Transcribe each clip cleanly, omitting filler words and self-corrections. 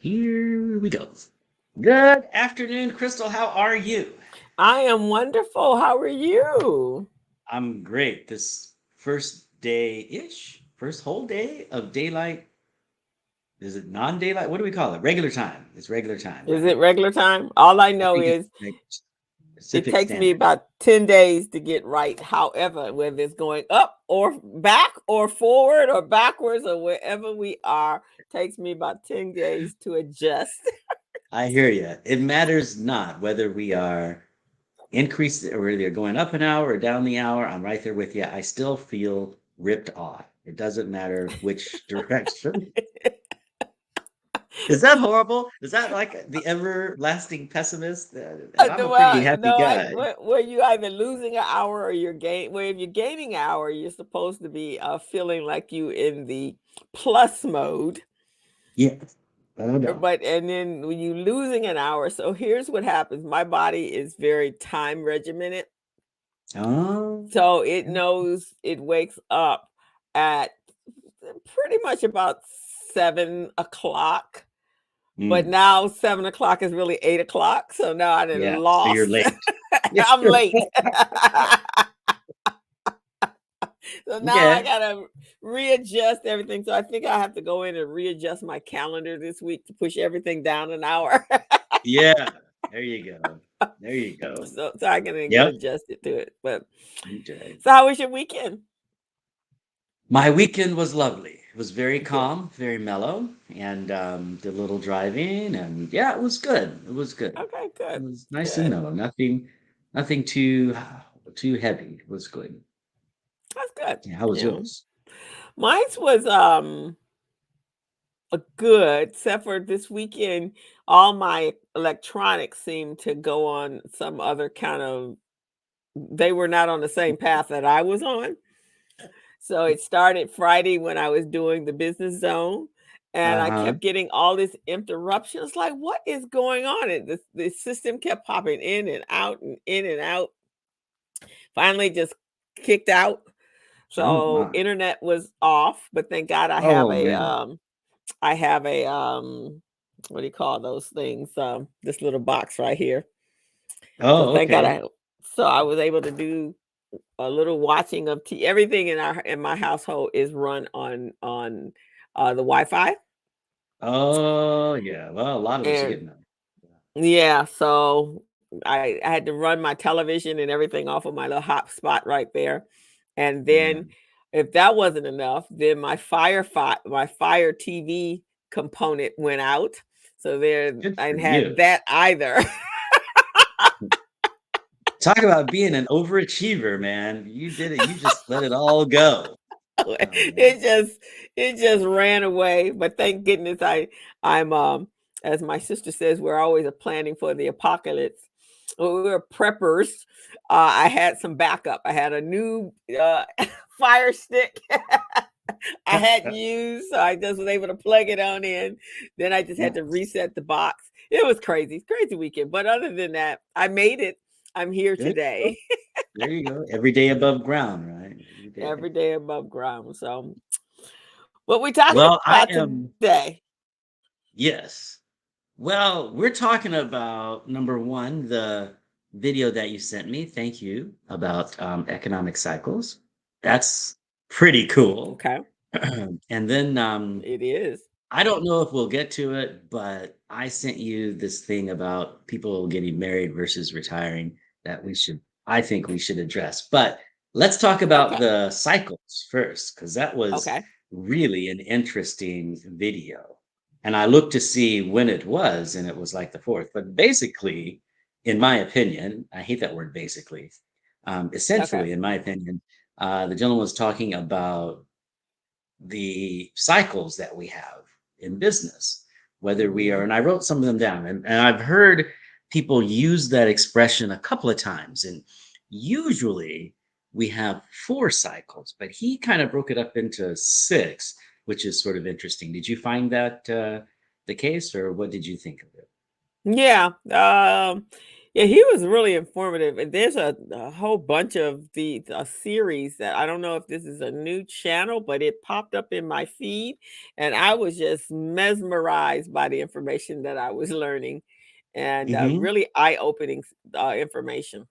Here we go. Good afternoon, Crystal. How are you? I am wonderful. How are you? I'm great. This first day-ish, first whole day of daylight. Is it non-daylight? What do we call it? Regular time. It's regular time, Is it right? regular time? All I I know think it's is like it Pacific takes me Standard. about 10 days to get right. However, whether it's going up or back or forward or backwards or wherever we are, takes me about 10 days to adjust. I hear you. It matters not whether we are increased or whether you're going up an hour or down the hour. I'm right there with you. I still feel ripped off. It doesn't matter which direction. Is that horrible? Is that like the everlasting pessimist? And I'm a pretty happy guy. Where you either losing an hour or you're gain. Where if you're gaining an hour, you're supposed to be feeling like you in the plus mode. Yeah. I don't know. But and then when you losing an hour, so here's what happens. My body is very time regimented. Oh, So it knows it wakes up at pretty much about 7 o'clock. But mm, now 7 o'clock is really 8 o'clock. So now I done yeah. So you're lost. late. Yeah. I'm late. So now I Okay. gotta readjust everything. So I think I have to go in and readjust my calendar this week to push everything down an hour. Yeah. There you go. There you go. So I can get Yep. adjusted to it. But Okay. so how was your weekend? My weekend was lovely. It was very Good. calm, very mellow, and did a little driving, and yeah, it was good. It was good. Okay, It good. was nice and Good. mellow. Nothing too heavy. It was good. That's good. Yeah, how was Yeah. yours? Mine was a good, except for this weekend, all my electronics seemed to go on some other kind of they were not on the same path that I was on. So it started Friday when I was doing the business zone, and I Uh-huh. kept getting all this interruptions. Like, what is going on? And the system kept popping in and out and in and out. Finally, just kicked out. Oh So my. internet was off, but thank God Oh man. I have a what do you call those things? This little box right here. So Oh, thank God okay. I was able to do a little watching of everything in my household is run on the Wi-Fi. Oh yeah. Well, a lot of us are And getting that. yeah, so I had to run my television and everything off of my little hotspot right there. And Yeah. then if that wasn't enough, then my Fire TV component went out. So there Good I for didn't have you. that either. Talk about being an overachiever, man. You did it. You just let it all go. Oh man. it just it just ran away. But thank goodness I'm as my sister says, we're always planning for the apocalypse. We're preppers. I had some backup. I had a new fire stick I hadn't used, so I just was able to plug it on in. Then I just had to Nice. reset the box. It was crazy, crazy weekend. But other than that, I made it. I'm here There you go. today. There you go. Every day above ground, right? Every day. Every day above ground. So what we talking Well, about I today? am, yes. Well, we're talking about number one, the video that you sent me. Thank you about economic cycles. That's pretty cool. Okay. And then It is. I don't know if we'll get to it, but I sent you this thing about people getting married versus retiring that I think we should address. But let's talk about Okay. the cycles first, because that was Okay. really an interesting video. And I looked to see when it was, and it was like the fourth. But basically, in my opinion, I hate that word basically. Okay. Essentially, in my opinion, the gentleman was talking about the cycles that we have in business, whether we are, Hmm. and I wrote some of them down, and I've heard people use that expression a couple of times. And usually we have four cycles, but he kind of broke it up into six, which is sort of interesting. Did you find that the case, or what did you think of it? Yeah. Yeah, he was really informative, and there's a whole bunch of the a series that I don't know if this is a new channel, but it popped up in my feed, and I was just mesmerized by the information that I was learning, and Hmm. really eye-opening information.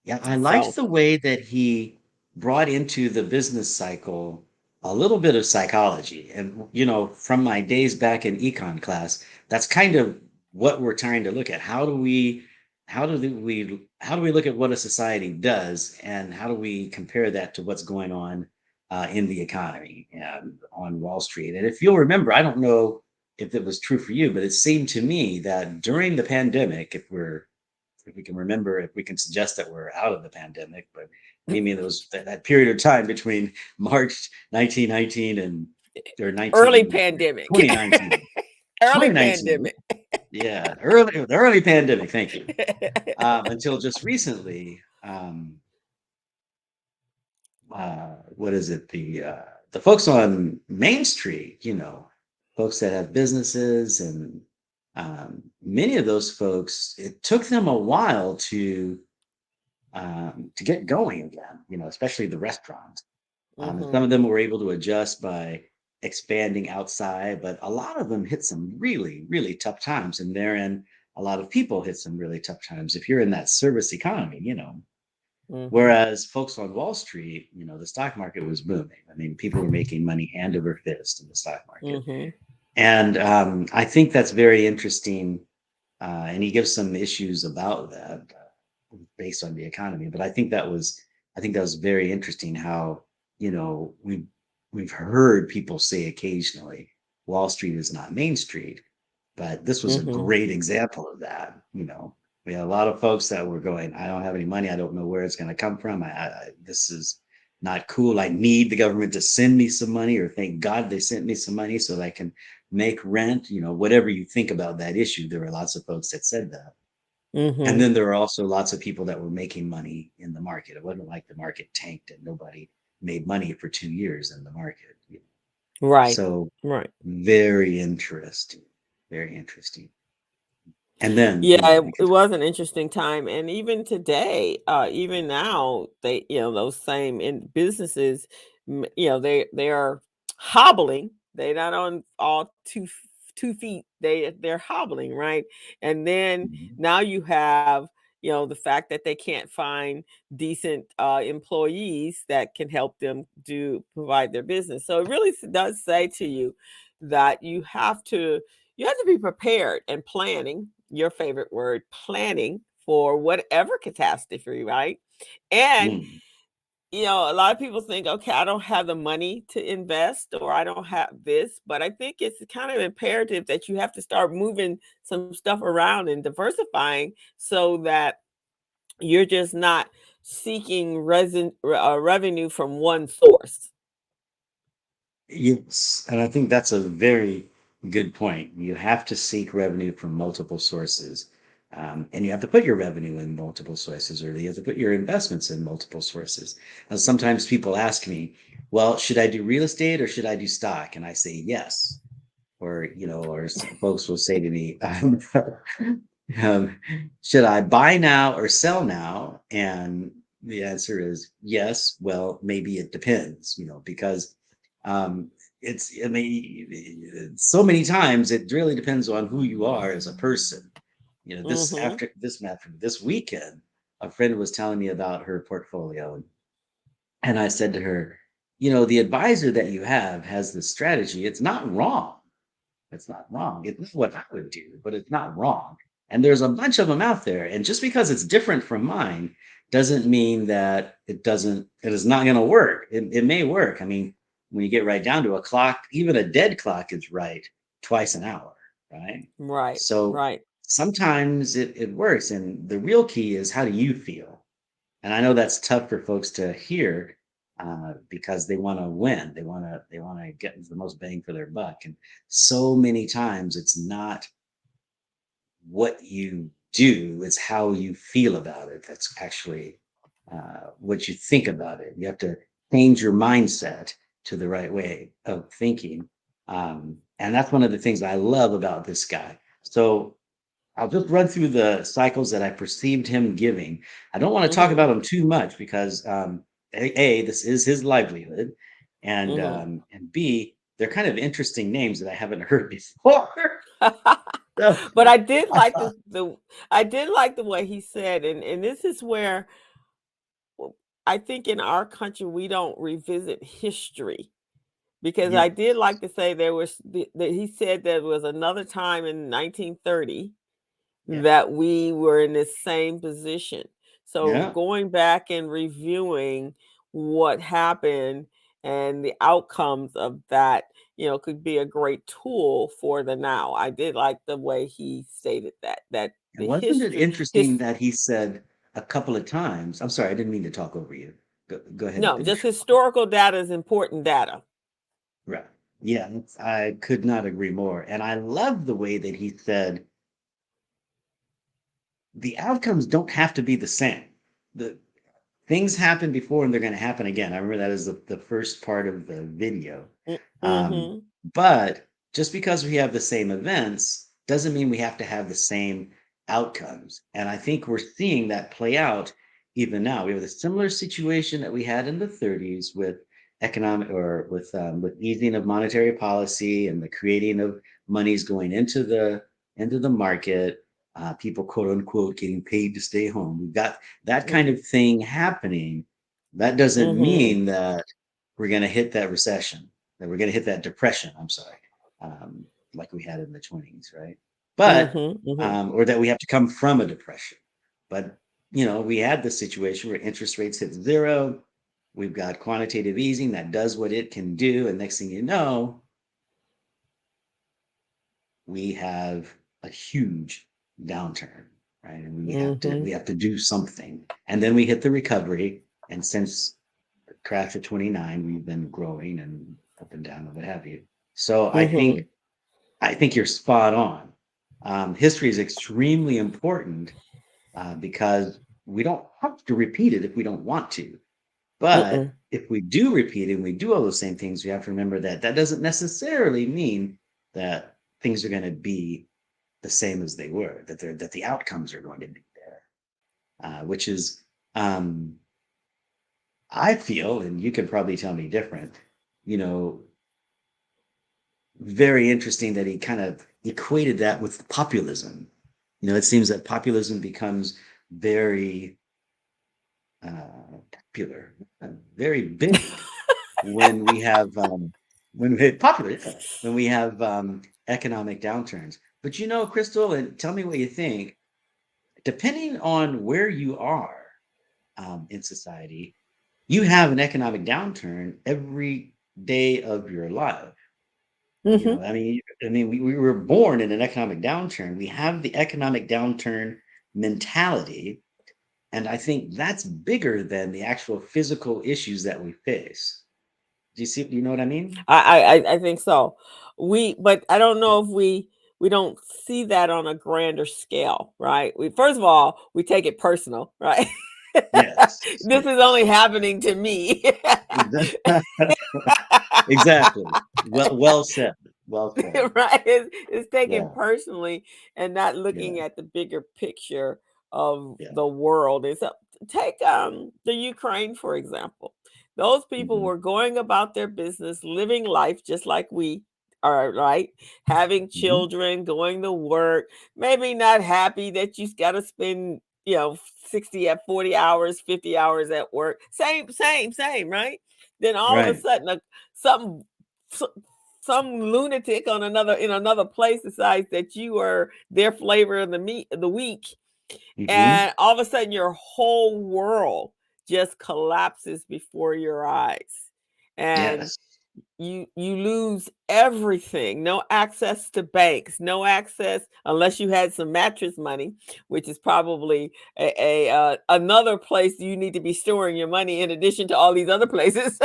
Yeah, I liked So, the way that he brought into the business cycle a little bit of psychology. And, from my days back in econ class, that's kind of what we're trying to look at. How do we look at what a society does, and how do we compare that to what's going on in the economy and on Wall Street? And if you'll remember, I don't know if it was true for you, but it seemed to me that during the pandemic, if we can remember, if we can suggest that we're out of the pandemic, but maybe there was that period of time between March 1919 and or early 19 pandemic. 2019. Early 2019. pandemic. Yeah, the early pandemic. Thank you. Until just recently, what is it? The folks on Main Street, folks that have businesses, and many of those folks, it took them a while to get going again, especially the restaurants. And some Mhm. of them were able to adjust by expanding outside, but a lot of them hit some really, really tough times. And therein, a lot of people hit some really tough times if you're in that service economy. Mhm. Whereas folks on Wall Street, the stock market was booming. I mean, people were making money hand over fist in the stock market. Mhm. And I think that's very interesting. And he gives some issues about that based on the economy. But I think that was very interesting how we've heard people say occasionally Wall Street is not Main Street, but this was a Mhm. great example of that. We had a lot of folks that were going, I don't have any money, I don't know where it's going to come from. This is not cool. I need the government to send me some money, or thank God they sent me some money so that I can make rent. Whatever you think about that issue, there were lots of folks that said that. And Mhm. then there were also lots of people that were making money in the market. It wasn't like the market tanked and nobody made money for 2 years in the market. Right. So Right. very interesting, very interesting. And then, Yeah, we it could. was an interesting time, and even today, even now, those same in businesses, they are hobbling. They're not on all 2 feet. They're hobbling, right? And then Mhm. now you have the fact that they can't find decent employees that can help them do provide their business. So it really does say to you that you have to be prepared and planning, your favorite word, planning for whatever catastrophe, right? And, Mm. a lot of people think, okay, I don't have the money to invest or I don't have this, but I think it's kind of imperative that you have to start moving some stuff around and diversifying so that you're just not seeking revenue from one source. Yes, and I think that's a very good point. You have to seek revenue from multiple sources, and you have to put your revenue in multiple sources, or you have to put your investments in multiple sources. And sometimes people ask me, "Well, should I do real estate or should I do stock?" And I say yes. Or some folks will say to me, um, "Should I buy now or sell now?" And the answer is yes. Well, maybe it depends, because um, I mean, so many times it really depends on who you are as a person. This Mhm. after this weekend, a friend was telling me about her portfolio, and I said to her, the advisor that you have has this strategy. It's not wrong. It's not wrong. It's not what I would do, but it's not wrong. And there's a bunch of them out there. And just because it's different from mine doesn't mean that it is not going to work. It may work. I mean, when you get right down to a clock, even a dead clock is right twice an hour, right? Right. So Right. sometimes it works. And the real key is, how do you feel? And I know that's tough for folks to hear, because they want to win. They want to get the most bang for their buck. And so many times it's not what you do; it's how you feel about it. That's actually what you think about it. You have to change your mindset to the right way of thinking. And that's one of the things I love about this guy. So I'll just run through the cycles that I perceived him giving. I don't want to talk Mhm. about him too much because this is his livelihood, Mhm. and B, they're kind of interesting names that I haven't heard before. So, But I did like the I did like the way he said, and this is where I think in our country we don't revisit history. Because I did yes, like to say there was he said there was another time in 1930 yeah, that we were in the same position. So yeah. going back and reviewing what happened and the outcomes of that, could be a great tool for the now. I did like the way he stated that And the wasn't it history interesting his that he said a couple of times? I'm sorry, I didn't mean to talk over you. Go ahead and no, just finish your thought. historical data is important data. Right. Yeah, I could not agree more. And I love the way that he said the outcomes don't have to be the same. The things happen before and they're going to happen again. I remember that as the first part of the video. Um, Mhm. but just because we have the same events doesn't mean we have to have the same outcomes. And I think we're seeing that play out even now. We have a similar situation that we had in the 30s with economic or with easing of monetary policy and the creating of monies going into the market, people quote unquote getting paid to stay home. We've got that kind of thing happening. That doesn't Mhm. mean that we're going to hit that recession, that we're going to hit that depression. I'm sorry, um, like we had in the 20s, right? But Mhm. Mhm. or that we have to come from a depression. But we had this situation where interest rates hit zero. We've got quantitative easing that does what it can do, and next thing you know, we have a huge downturn, right? And we Mhm. have to do something. And then we hit the recovery. And since the crash of 29, we've been growing and up and down and what have you. So Mhm. I think you're spot on. History is extremely important because we don't have to repeat it if we don't want to. But Mm-mm. if we do repeat it and we do all those same things, we have to remember that that doesn't necessarily mean that things are going to be the same as they were, that the outcomes are going to be there, which is, um, I feel, and you can probably tell me different, you know, very interesting that he kind of equated that with populism. It seems that populism becomes very popular, very big when we have when we popular yeah, when we have economic downturns. But Crystal, and tell me what you think. Depending on where you are in society, you have an economic downturn every day of your life. Mhm. We were born in an economic downturn. We have the economic downturn mentality, and I think that's bigger than the actual physical issues that we face. Do you know what I mean? I think so. But I don't know if we don't see that on a grander scale, right? We first of all, we take it personal, right? Yes, This is only yes. happening to me. Exactly. Well said. Well said. Right? It's taken Yeah, personally and not looking yeah, at the bigger picture of yeah. the world. And so take the Ukraine, for example. Those people Mhm, were going about their business, living life just like we are, right? Having mhm. children, going to work, maybe not happy that you got to spend 60 at 40 hours, 50 hours at work. Same, right? Then all of a Right. sudden something some lunatic on another place decides that you are their flavor of the week, Mhm. and all of a sudden your whole world just collapses before your eyes, and Yes. you lose everything. No access to banks, no access unless you had some mattress money, which is probably another place you need to be storing your money in addition to all these other places.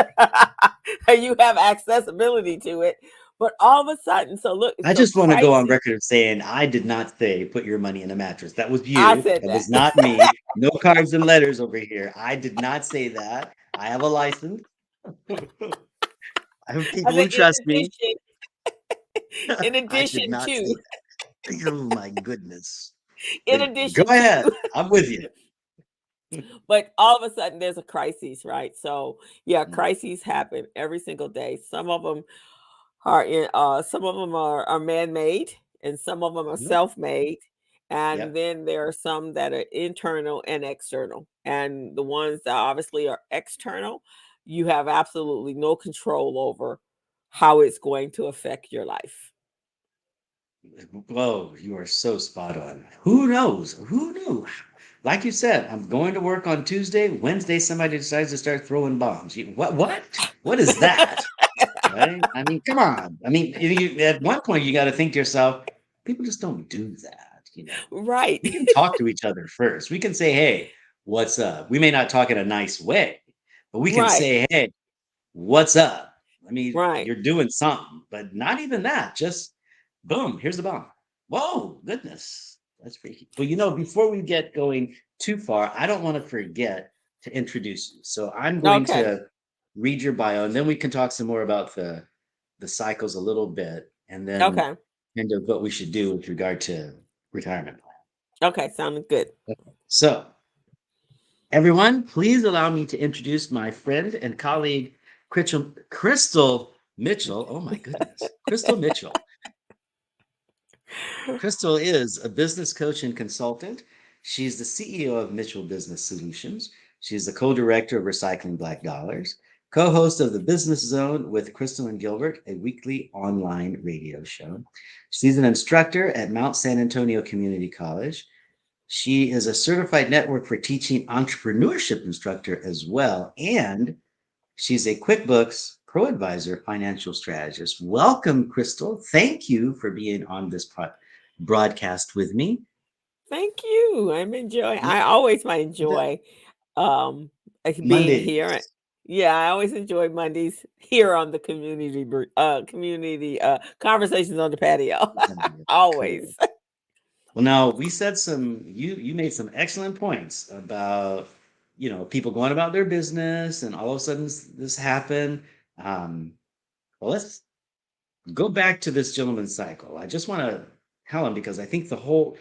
And you have accessibility to it. But all of a sudden, so look, I so just wanna go on crisis. record of saying I did not say put your money in a mattress. That was I you. said That that. was not me. No cards and letters over here. I did not say that. I have a license. I have I people said who trust me. in I did addition not to. say that. Oh my goodness. in Go addition ahead. to. I'm with you. But all of a sudden there's a crisis, right? So yeah, Mm. crises happen every single day. Some of them some of them are man-made and some of them are Yep. self-made. And Yep. then there are some that are internal and external. And the ones that obviously are external, you have absolutely no control over how it's going to affect your life. Whoa, you are so spot on. Who knows? Who knew? Like you said, I'm going to work on Tuesday. Wednesday, somebody decides to start throwing bombs. What? What? What is that? Right? I mean, come on. I mean, at one point, you got to think to yourself, people just don't do that. Right. We can talk to each other first. We can say, "Hey, what's up?" We may not talk in a nice way, but we can Right. say, "Hey, what's up?" I mean, Right. you're doing something, but not even that. Just boom, here's the bomb. Whoa, goodness. That's freaky. Well, before we get going too far, I don't want to forget to introduce you. So I'm going Okay. to read your bio and then we can talk some more about the cycles a little bit and then Okay. kind of what we should do with regard to retirement plan. Okay. Sounding good. So everyone, please allow me to introduce my friend and colleague, Crystal Mitchell. Oh my goodness, Crystal Mitchell. Crystal is a business coach and consultant. She's the CEO of Mitchell Business Solutions. She's the co-director of Recycling Black Dollars, co-host of the Business Zone with Crystal and Gilbert, a weekly online radio show. She's an instructor at Mount San Antonio Community College. She is a certified network for teaching entrepreneurship instructor as well. And she's a QuickBooks Pro Advisor financial strategist. Welcome, Crystal. Thank you for being on this broadcast with me. Thank you. M- I always might the- enjoy being here. Mondays. Yeah, I always enjoy Mondays here on the community conversations on the patio. Cool. Always. Well, now we said you made some excellent points about people going about their business and all of a sudden this happened. Um, well, let's go back to this gentleman's cycle. I just want to tell him because I think the whole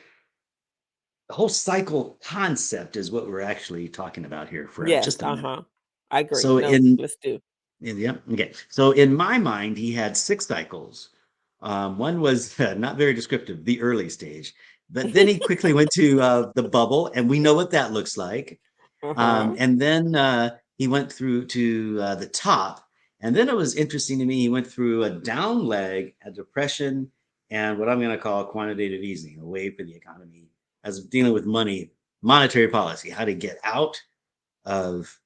cycle concept is what we're actually talking about here for Yes, just a minute. uh-huh. I agree. So No, in let's do. yeah, okay. So in my mind, he had six cycles. One was not very descriptive, the early stage, but then he quickly went to the bubble, and we know what that looks like. Uh-huh. And then he went through to the top. And then it was interesting to me. He went through a down leg, a depression, and what I'm going to call quantitative easing, a way for the economy as dealing with money, monetary policy, how to get out of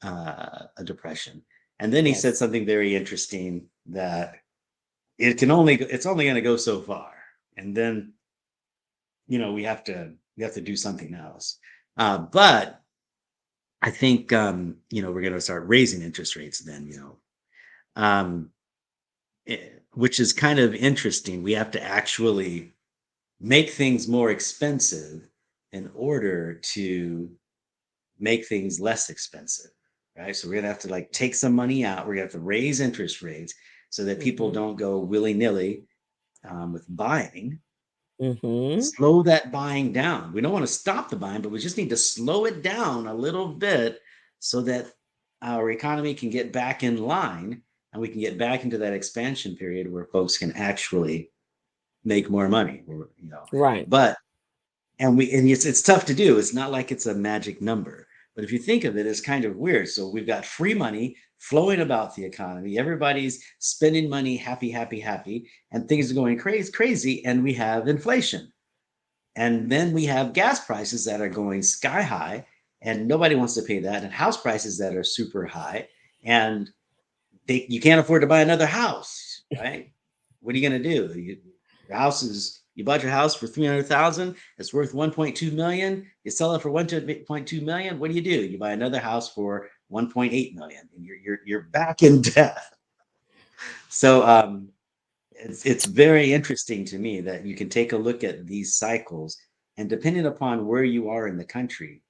a depression. And then he said Yes. something very interesting that it's only going to go so far, and then we have to do something else. But I think we're going to start raising interest rates then, um, which is kind of interesting. We have to actually make things more expensive in order to make things less expensive, right? So we're going to have to like take some money out. We're going to have to raise interest rates so that people Mm-hmm. don't go willy nilly with buying. Mm-hmm. Slow that buying down. We don't want to stop the buying, but we just need to slow it down a little bit so that our economy can get back in line and we can get back into that expansion period where folks can actually make more money. Right. But and it's tough to do. It's not like it's a magic number. But if you think of it, it's kind of weird. So we've got free money flowing about the economy. Everybody's spending money, happy, happy, happy, and things are going crazy, crazy, and we have inflation. And then we have gas prices that are going sky high, and nobody wants to pay that, and house prices that are super high, and you can't afford to buy another house, right? What are you going to do? You bought your house for 300,000. It's worth 1.2 million. You sell it for 1.2 million. What do? You buy another house for 1.8 million, and you're back in debt. So it's very interesting to me that you can take a look at these cycles, and depending upon where you are in the country,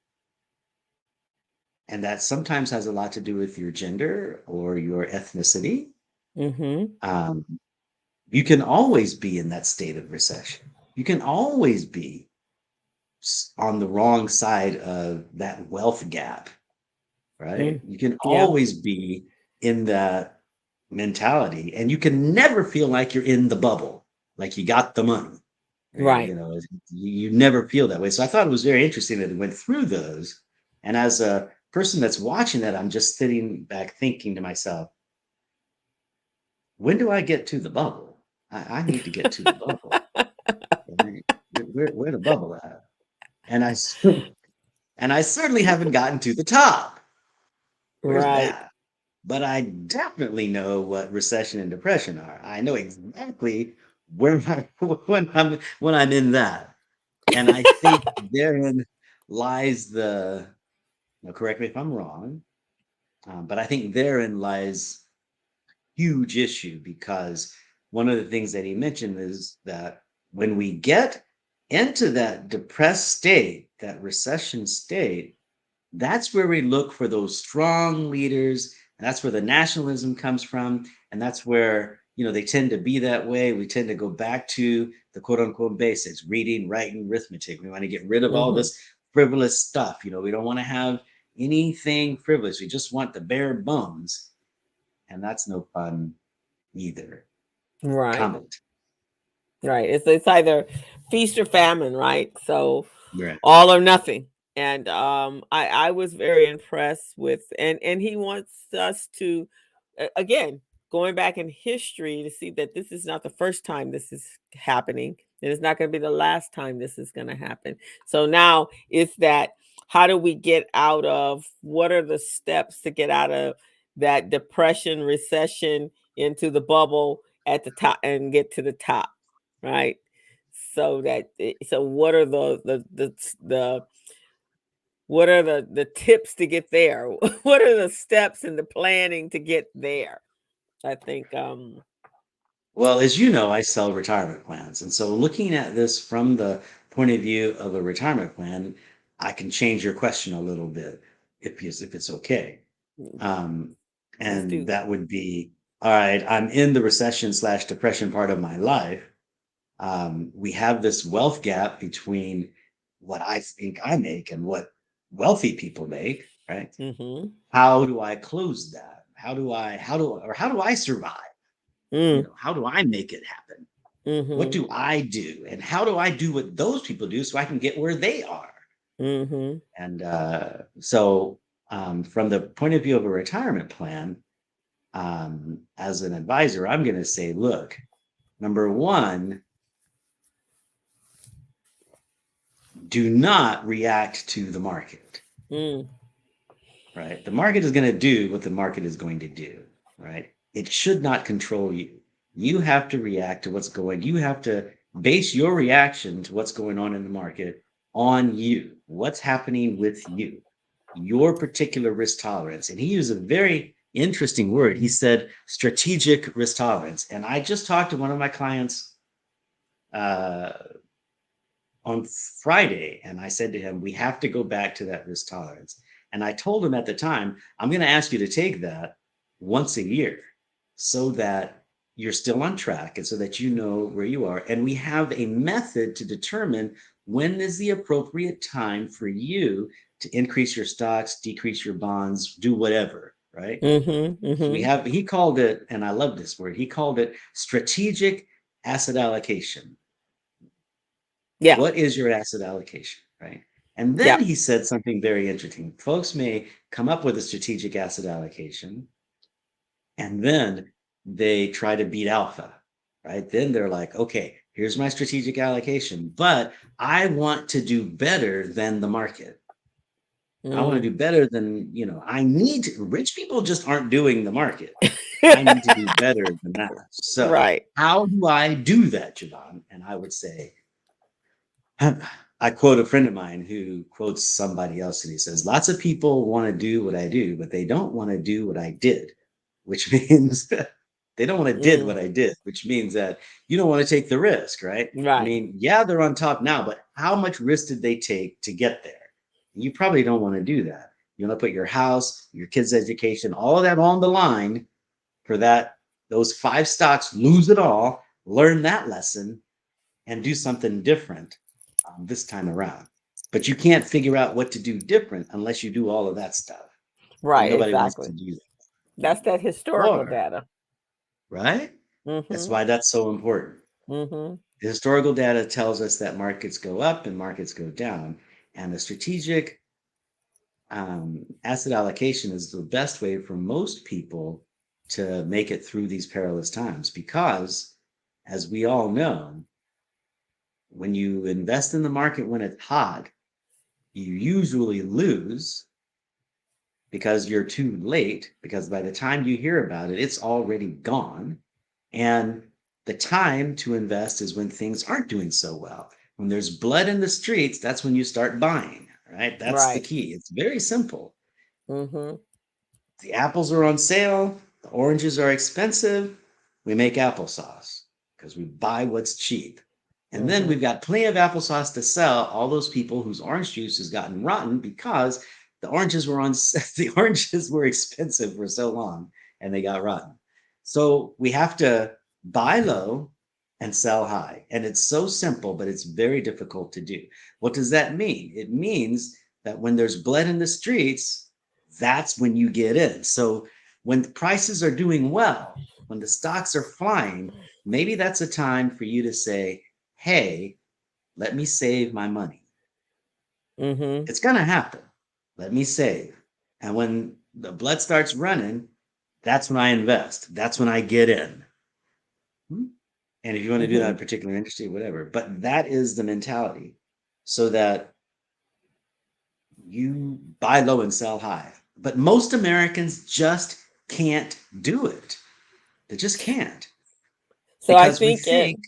and that sometimes has a lot to do with your gender or your ethnicity. Mm-hmm. Um, you can always be in that state of recession. You can always be on the wrong side of that wealth gap, right? Mm. You can Yeah. always be in that mentality, and you can never feel like you're in the bubble, like you got the money. Right. You know, you never feel that way. So I thought it was very interesting that it went through those. And as a person that's watching that, I'm just sitting back thinking to myself, when do I get to the bubble? I need to get to the bubble. Right? Where the bubble at? And and I certainly haven't gotten to the top. Where's Right. that? But I definitely know what recession and depression are. I know exactly where I when I'm in that. And I think therein lies the, now correct me if I'm wrong, but I think therein lies huge issue because one of the things that he mentioned is that when we get into that depressed state, that recession state, that's where we look for those strong leaders, and that's where the nationalism comes from, and that's where, they tend to be that way. We tend to go back to the quote unquote basics: reading, writing, arithmetic. We want to get rid of all Hmm. this frivolous stuff. We don't want to have anything frivolous. We just want the bare bones, and that's no fun either. Right. Comment. Right. It's either feast or famine, right? So Right. all or nothing. And I was very impressed with, and he wants us to, again, going back in history to see that this is not the first time this is happening, and it's not going to be the last time this is going to happen. So now it's that, how do we get out of, what are the steps to get out of that depression, recession, into the bubble at the top and get to the top, right? So that so what are the what are the tips to get there? What are the steps and the planning to get there? I think Well, as you know, I sell retirement plans. And so looking at this from the point of view of a retirement plan, I can change your question a little bit if it's okay. mm, Um, let's and do. that would be, all right, I'm in the recession slash depression part of my life. We have this wealth gap between what I think I make and what wealthy people make, right? Mhm. How do I close that? How do I survive? Mm. How do I make it happen? What Mhm. do I do? And how do I do what those people do so I can get where they are? Mhm. And so, from the point of view of a retirement plan, as an advisor, I'm going to say, look, number one, do not react to the market, Mm. right? The market is going to do what the market is going to do, right? It should not control you. You have to react to you have to base your reaction to what's going on in the market on you. What's happening with you, your particular risk tolerance. And he used a very interesting word. He said strategic risk tolerance. And I just talked to one of my clients uh, on Friday, and I said to him, we have to go back to that risk tolerance. And I told him at the time, I'm going to ask you to take that once a year so that you're still on track and so that you know where you are. And we have a method to determine when is the appropriate time for you to increase your stocks, decrease your bonds, do whatever, right? Mhm. So Mhm. he called it, and I love this word, he called it strategic asset allocation. Yeah. What is your asset allocation, right? And Yeah. then he said something very interesting. Folks may come up with a strategic asset allocation and then they try to beat alpha, right? Then they're like, okay, here's my strategic allocation, but I want to do better than the market. I want Mm. to do better than, rich people just aren't doing the market. I need to do better than that. So, Right. how do I do that, Javon? And I would say, I quote a friend of mine who quotes somebody else, and he says, lots of people want to do what I do, but they don't want to do what I did, which means they don't want to did Mm. what I did, which means that you don't want to take the risk, right? I Right. mean, yeah, they're on top now, but how much risk did they take to get there? You probably don't want to do that. You want to put your house, your kids' education, all of that on the line for those five stocks, lose it all, learn that lesson, and do something different this time around. But you can't figure out what to do different unless you do all of that stuff. And Right, nobody wants to exactly. do that. That's that historical Or, data. right? That's Mhm. why that's so important. Mhm. The historical data tells us that markets go up and markets go down. And the strategic asset allocation is the best way for most people to make it through these perilous times because, as we all know, when you invest in the market when it's hot, you usually lose because you're too late, because by the time you hear about it, it's already gone. And the time to invest is when things aren't doing so well. When there's blood in the streets, that's when you start buying, right? That's the Right. key. It's very simple. Mhm. The apples are on sale, the oranges are expensive. We make applesauce because we buy what's cheap. And then Mhm. we've got plenty of applesauce to sell all those people whose orange juice has gotten rotten because the oranges were on the oranges were expensive for so long and they got rotten. So we have to buy low and sell high. And it's so simple, but it's very difficult to do. What does that mean? It means that when there's blood in the streets, that's when you get in. So when the prices are doing well, when the stocks are flying, maybe that's a time for you to say, hey, let me save my money. Mhm. It's going to happen. Let me save. And when the blood starts running, that's when I invest. That's when I get in. Hmm? And if you want to do that in Mhm. a particular industry, whatever, but that is the mentality so that you buy low and sell high. But most Americans just can't do it. They just can't So I because we think it think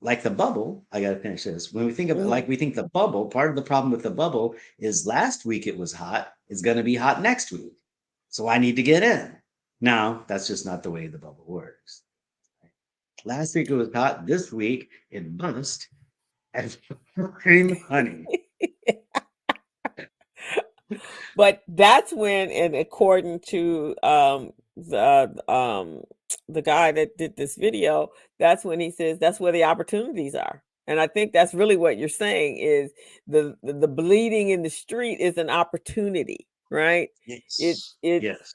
like the bubble. I got to finish this. When we think of it mhm. like we think the bubble, part of the problem with the bubble is last week it was hot, it's going to be hot next week. So I need to get in. Now, that's just not the way the bubble works. Last week it was hot. This week it bounced and fucking honey. But that's when, and according to the guy that did this video, that's when he says that's where the opportunities are. And I think that's really what you're saying is the bleeding in the street is an opportunity, right? Yes. It's Yes.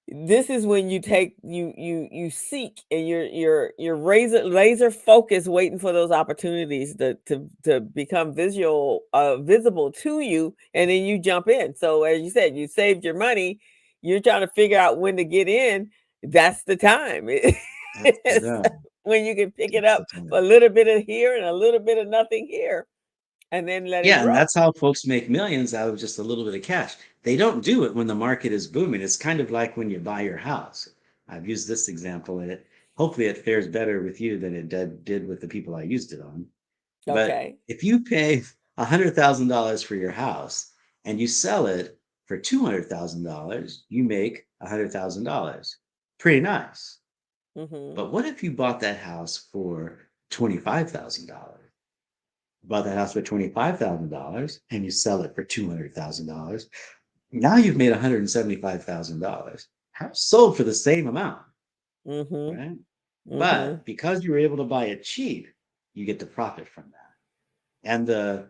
this is when you take you seek and you're laser focused waiting for those opportunities to become visible to you, and then you jump in. So as you said, you saved your money, you're trying to figure out when to get in. That's the time. That's the It's time. when you can pick it That's the up for a time. little bit of here and a little bit of nothing here, and then let it Yeah, and grow. that's how folks make millions out of just a little bit of cash. They don't do it when the market is booming. It's kind of like when you buy your house. I've used this example, and hopefully it fares better with you than it did with the people I used it on. But Okay. if you pay $100,000 for your house and you sell it for $200,000, you make $100,000. Pretty nice. Hmm. But what if you bought that house for $25,000? Bought that house for $25,000 and you sell it for $200,000. Now you've made $175,000. House sold for the same amount, Hmm. right? Hmm. But because you were able to buy it cheap, you get to profit from that. And the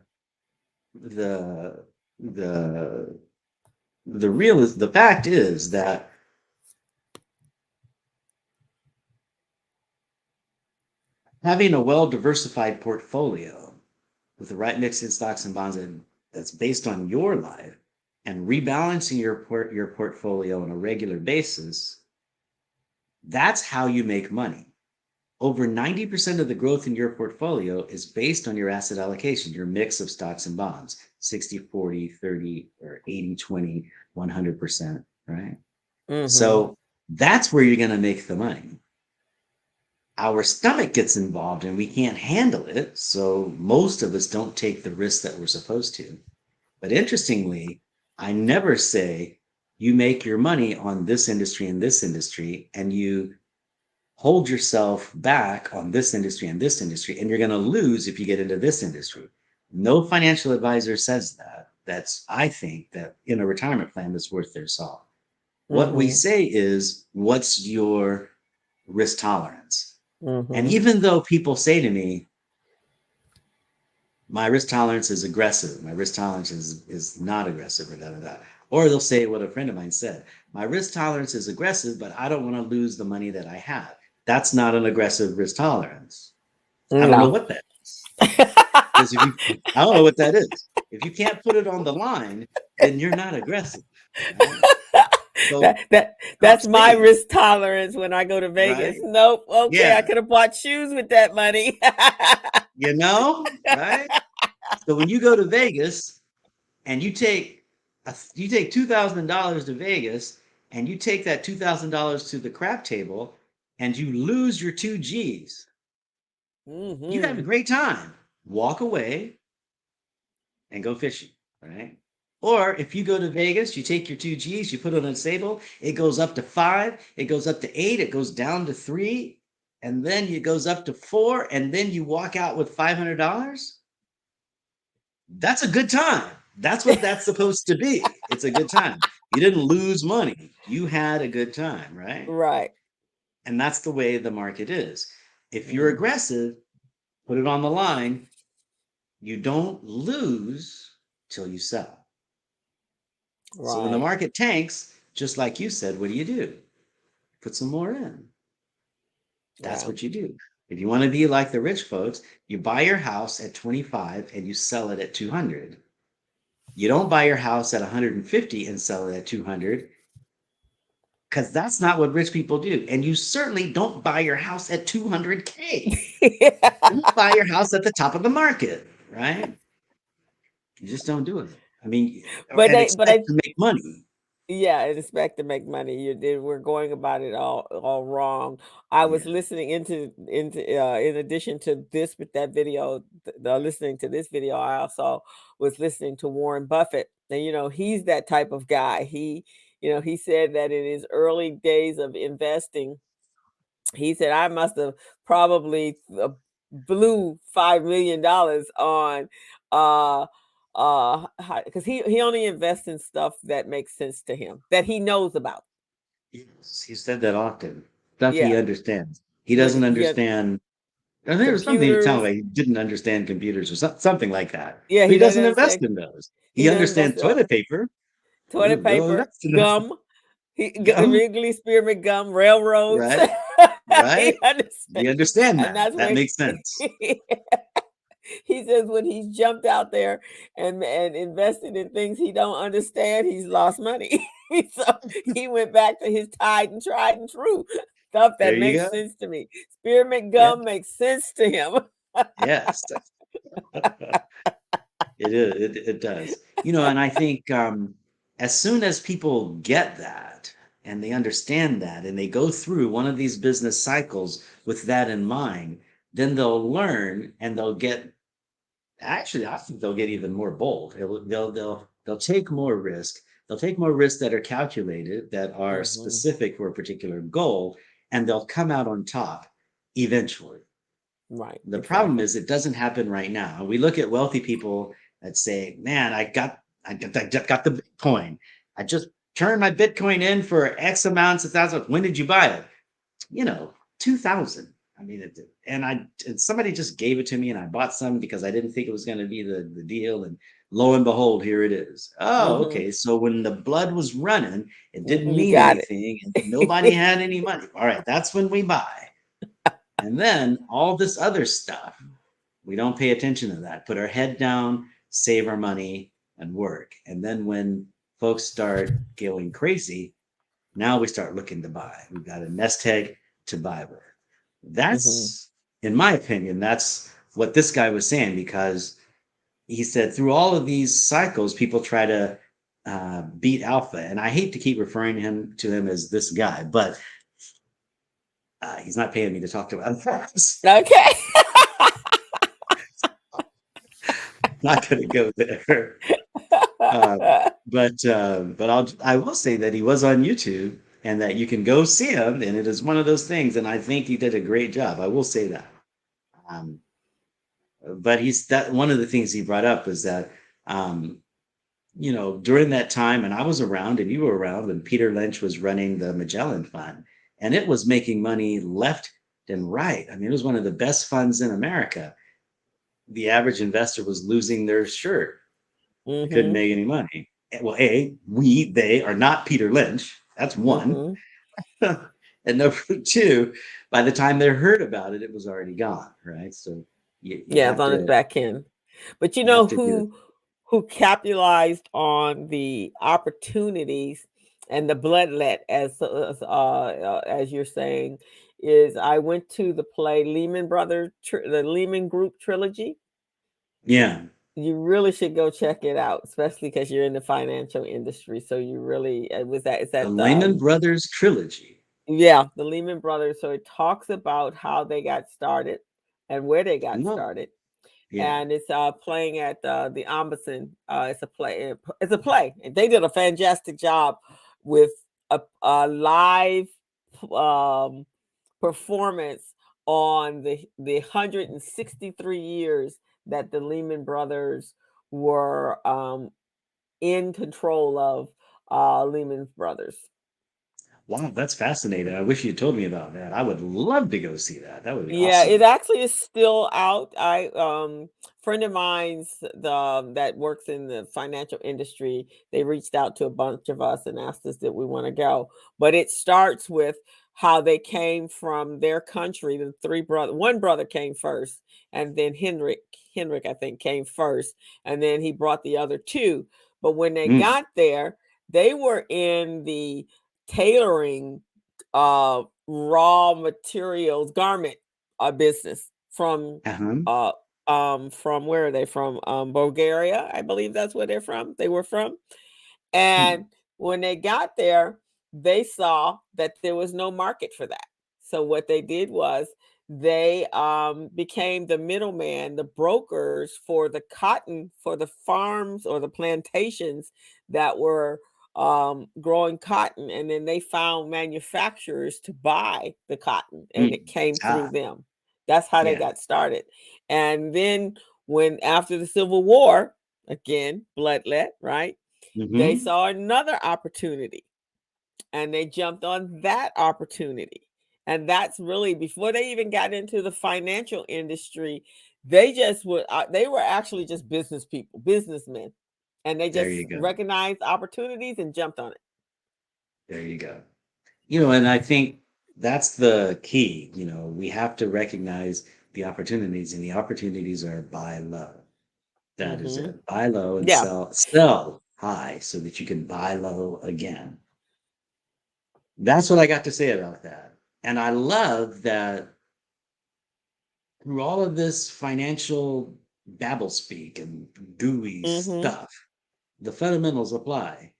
the the fact is that having a well diversified portfolio with the right mix in stocks and bonds that's based on your life and rebalancing your portfolio on a regular basis, that's how you make money. Over 90% of the growth in your portfolio is based on your asset allocation, your mix of stocks and bonds, 60, 40, 30, or 80, 20, 100%, right? Hmm. So that's where you're going to make the money. Our stomach gets involved and we can't handle it. So most of us don't take the risks that we're supposed to. But interestingly, I never say you make your money on this industry, and you hold yourself back on this industry, and you're going to lose if you get into this industry. No financial advisor says that. That's, I think, that in a retirement plan that's worth their salt. What we Hmm. say is, what's your risk tolerance? And Hmm. even though people say to me, my risk tolerance is aggressive. My risk tolerance is not aggressive, or da da da. Or they'll say what a friend of mine said: my risk tolerance is aggressive, but I don't want to lose the money that I have. That's not an aggressive risk tolerance. I don't know No. what that is. Because if you, I don't know what that is. If you can't put it on the line, then you're not aggressive, right? So stop That's my saying it, risk tolerance when I go to Vegas. right? Nope. Okay, I Yeah, could have bought shoes with that money. right? So when you go to Vegas and you take $2,000 to Vegas, and you take that $2,000 to the crap table, and you lose your two G's, you have a Hmm. great time. Walk away and go fishing, right? Or if you go to Vegas, you take your two G's, you put it on a table, it goes up to five, it goes up to eight, it goes down to three, and then it goes up to four, and then you walk out with $500. That's a good time. That's what that's supposed to be. It's a good time. You didn't lose money. You had a good time, right? Right. And that's the way the market is. If you're Hmm. aggressive, put it on the line, you don't lose till you sell. So when the Right. market tanks, just like you said, what do? Put some more in. That's Yeah. what you do. If you want to be like the rich folks, you buy your house at 25 and you sell it at 200. You don't buy your house at 150 and sell it at 200, because that's not what rich people do. And you certainly don't buy your house at 200K. Don't buy your house at the top of the market, right? You just don't do it. I mean, but and they, but expect I, to make money. yeah, and expect to make money. We're going about it all wrong. I was Yeah. listening in addition to this with that video, listening to this video, I also was listening to Warren Buffett, and he's that type of guy. He said that in his early days of investing, he said, I must have probably blew $5 million on uh because he only invests in stuff that makes sense to him, that he knows about. Yes, he said that often. Stuff he Yeah. understands. He When doesn't he had understand. And there was something to tell computers. me he didn't understand computers, or something like that. Yeah, But he he doesn't doesn't invest understand. in those. He He doesn't invest understands in toilet paper. toilet They'll paper, invest in those. gum, Gum, Wrigley spearmint gum, railroads. right? Right? He understands, We understand and that. that's That where makes sense. he says when he's jumped out there and invested in things he don't understand, he's lost money. So he went back to his tried and true stuff There that you makes go. sense to me. Spearmint Yeah. gum makes sense to him. Yes. It is. It does. And I think as soon as people get that and they understand that and they go through one of these business cycles with that in mind, then they'll learn and they'll get. Actually, I think they'll get even more bold. They'll take more risk. They'll take more risks that are calculated, that are Hmm. specific for a particular goal, and they'll come out on top eventually. Right, The problem exactly. is it doesn't happen right now. We look at wealthy people that say, "Man, I got the Bitcoin. I just turned my Bitcoin in for X amounts of thousands. When did you buy it? 2000." I mean, and somebody just gave it to me, and I bought some because I didn't think it was going to be the deal. And lo and behold, here it is. Oh, Hmm. okay. So when the blood was running, it didn't You mean got anything, and nobody it. had any money. All right, that's when we buy. And then all this other stuff, we don't pay attention to that. Put our head down, save our money, and work. And then when folks start going crazy, now we start looking to buy. We've got a nest egg to buy with. Hmm. That's, in my opinion, that's what this guy was saying, because he said through all of these cycles, people try to beat alpha. And I hate to keep referring to him as this guy, but he's not paying me to talk to him. Okay. Not going to go there. Um, I will say that he was on YouTube and that you can go see him, and it is one of those things. And I think he did a great job. I will say that. Um, but he's that one of the things he brought up was that um, during that time, and I was around, and you were around when Peter Lynch was running the Magellan Fund, and it was making money left and right. I mean, it was one of the best funds in America. the average investor was losing their shirt. Couldn't Mm-hmm. make any money. Well, they are not Peter Lynch. That's one. Mm-hmm. And number two, by the time they heard about it, it was already gone, right? So you Yeah, it's have on its to back end. But you you know have to do it. who capitalized on the opportunities and the bloodlet, as you're saying, is I went to the play Lehman Brothers, the Lehman Group Trilogy. Yeah, You really should go check it out, especially because you're in the financial industry. So you really was that is the that Lehman Brothers trilogy. yeah, the Lehman Brothers. So it talks about how they got started and where they got No, started, yeah. and it's playing at the Ombudsman. It's a play. It's a play, and they did a fantastic job with a live um, performance on the 163 years that the Lehman Brothers were in control of Lehman Brothers. Wow, that's fascinating. I wish you told me about that. I would love to go see that. That would be Yeah, it awesome. actually is still out. I friend of mine's that works in the financial industry, they reached out to a bunch of us and asked us that we want to go. But it starts with how they came from their country. The three brother one brother came first, and then Henrik I think came first, and then he brought the other two. But when they Mm, got there, they were in the tailoring raw materials garment business uh-huh. from where are they from? Bulgaria, I believe that's where they're from. They were from. Hmm. And when they got there, they saw that there was no market for that. So what they did was they became the middleman, the brokers for the cotton, for the farms or the plantations that were growing cotton. And then they found manufacturers to buy the cotton, and Mm. it came through Ah, them. That's how they yeah. got started. And then when after the Civil War, again, bloodlet, right? They Hmm. saw another opportunity and they jumped on that opportunity. And that's really before they even got into the financial industry, they were actually just business people, businessmen. And they There just you go. recognized opportunities and jumped on it. There you go. And I think that's the key. We have to recognize the opportunities, and the opportunities are buy low. That is Hmm. it. Buy low and Yeah. sell high so that you can buy low again. That's what I got to say about that. And I love that through all of this financial babble speak and gooey Hmm. stuff, the fundamentals apply.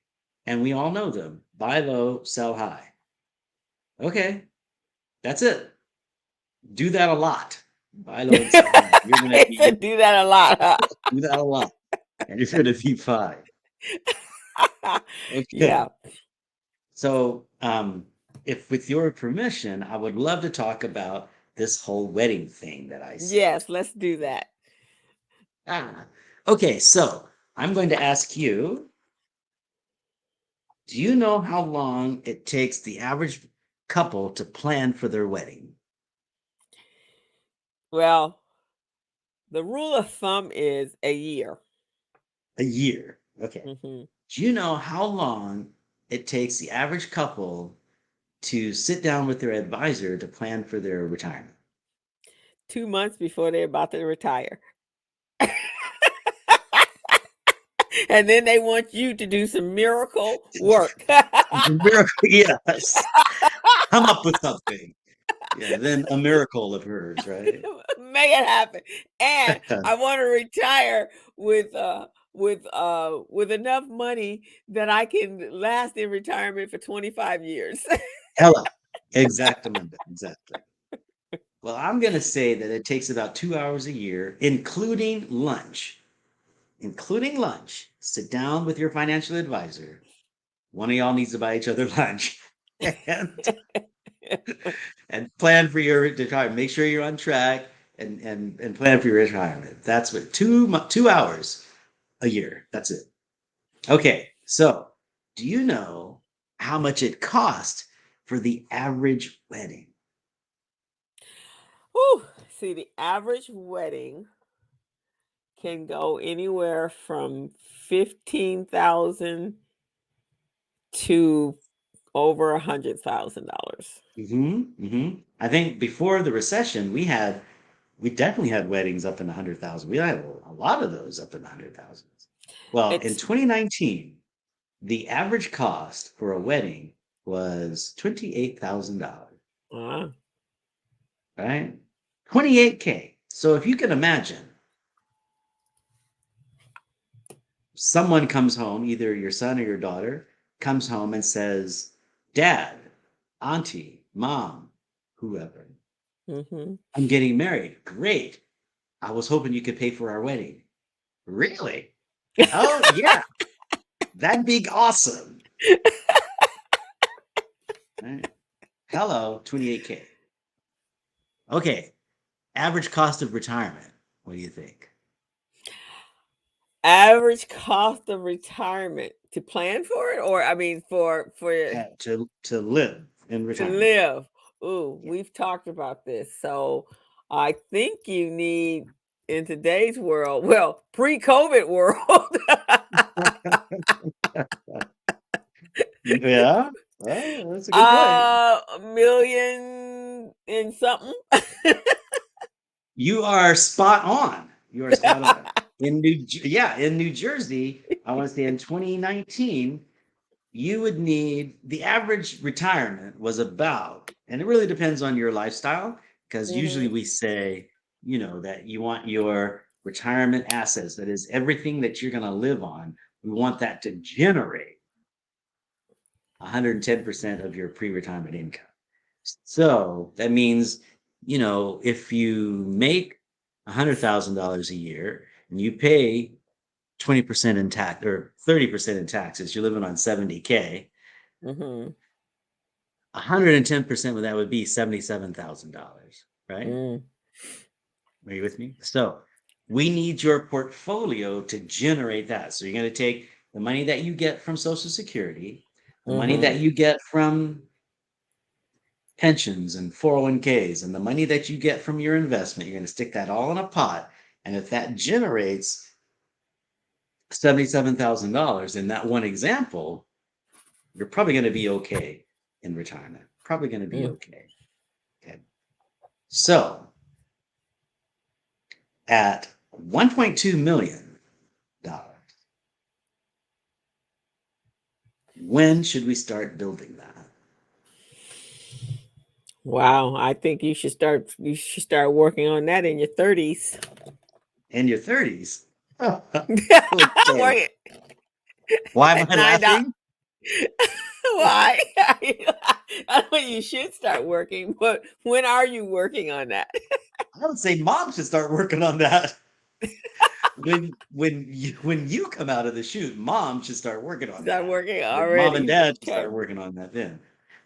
And we all know them. Buy low, sell high. Okay, that's it. Do that a lot. Buy low and sell high. You're gonna They be said do that a lot. do that a lot. And you're gonna be fine. Huh? Yeah. Okay. So if with your permission, I would love to talk about this whole wedding thing that I see. Yes, let's do that. Ah, okay, so I'm going to ask you, do you know how long it takes the average couple to plan for their wedding? Well, the rule of thumb is a year. A year. Okay. Hmm. Do you know how long it takes the average couple to sit down with their advisor to plan for their retirement? 2 months before they're about to retire. And then they want you to do some miracle work. The miracle, yes. Come up with something. Yeah, then a miracle occurs, right? Make it happen. And I want to retire with enough money that I can last in retirement for 25 years. Hello. Exactamente. Exactly. Well, I'm going to say that it takes about 2 hours a year, including lunch. Including lunch. Sit down with your financial advisor. One of y'all needs to buy each other lunch and and plan for your retirement. Make sure you're on track and plan for your retirement. That's what 2 hours a year. That's it. Okay, so do you know how much it cost for the average wedding? Whew. See, the average wedding can go anywhere from 15,000 to over $100,000. I think before the recession, we definitely had weddings up in the 100,000. We had a lot of those up in the 100,000s. Well, in It's 2019, the average cost for a wedding was $28,000, uh, right? 28K. So if you can imagine, someone comes home, either your son or your daughter comes home and says, Dad, Auntie, Mom, whoever, mhm. I'm getting married. Great. I was hoping you could pay for our wedding. Really? Oh, yeah. That'd be awesome. Right? Hello, 28K. Okay. Average cost of retirement. What do you think? Average cost of retirement to plan for it, or I mean for To live in to retirement. live. Ooh, Yeah. we've talked about this. So I think you need in today's world, well, pre-COVID world, Yeah. Well, that's a good point. a million and something. You are spot on. You are spot on. In New Jersey, I want to say in 2019, you would need the average retirement was about, and it really depends on your lifestyle, because usually Mhm, we say, that you want your retirement assets, that is everything that you're going to live on, we want that to generate 110% of your pre-retirement income. So that means, if you make $100,000 a year and you pay 20% in tax or 30% in taxes, you're living on 70K. mhm, 110% of that would be $77,000, right? mm, Are you with me? So we need your portfolio to generate that. So you're going to take the money that you get from Social Security, the money mhm, that you get from pensions and 401ks, and the money that you get from your investment, you're going to stick that all in a pot. And if that generates $77,000 in that one example, you're probably going to be okay in retirement. Probably going to be mm. okay. Okay. So at $1.2 million, when should we start building that? Wow, I think you should start working on that in your 30s. In your 30s? Okay. Work Why am at I $9. laughing? Why? I know you should start working, but when are you working on that? I would say mom should start working on that. When you come out of the chute, mom should start working on Start that. working Then mom and already. dad should Okay. start working on that then.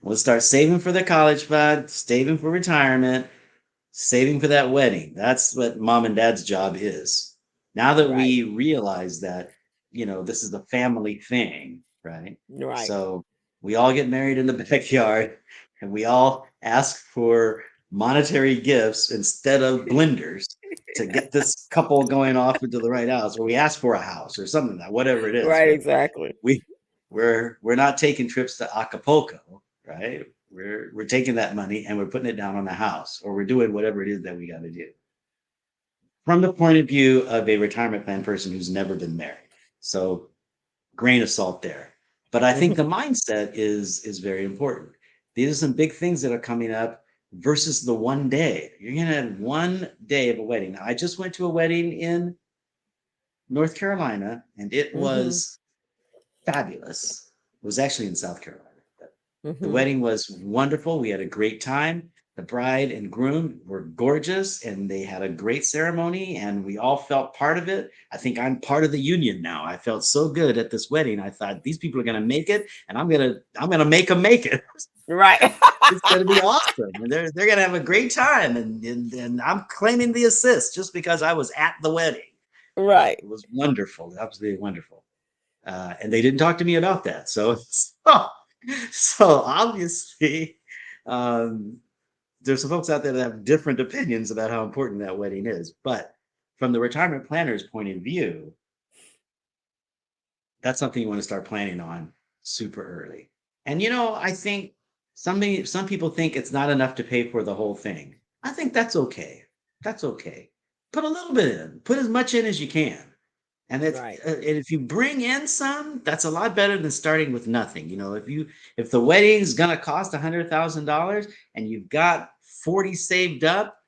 We'll start saving for the college fund, saving for retirement, saving for that wedding. That's what mom and dad's job is. Now that Right. we realize that, this is a family thing, right? Right. So we all get married in the backyard and we all ask for monetary gifts instead of blenders to get this couple going off into the right house, or we ask for a house or something like that, whatever it is. Right, But exactly. we we're not taking trips to Acapulco, right? We're taking that money and we're putting it down on a house, or we're doing whatever it is that we got to do from the point of view of a retirement plan person who's never been married. So grain of salt there. But I think the Mhm, mindset is very important. These are some big things that are coming up versus the one day. You're gonna have one day of a wedding. Now, I just went to a wedding in North Carolina and it mhm, was fabulous. It was actually in South Carolina. The mhm. wedding was wonderful. We had a great time. The bride and groom were gorgeous and they had a great ceremony and we all felt part of it. I think I'm part of the union now. I felt so good at this wedding. I thought these people are going to make it and I'm going to make them make it. Right. It's going to be awesome. And they're going to have a great time and I'm claiming the assist just because I was at the wedding. Right. It was wonderful. Absolutely wonderful. And they didn't talk to me about that. So obviously, um, there's some folks out there that have different opinions about how important that wedding is. But from the retirement planner's point of view, that's something you want to start planning on super early. And I think some people think it's not enough to pay for the whole thing. I think that's okay. That's okay. Put a little bit in. Put as much in as you can. Right. And if you bring in some, that's a lot better than starting with nothing. If the wedding's gonna cost $100,000 and you've got 40 saved up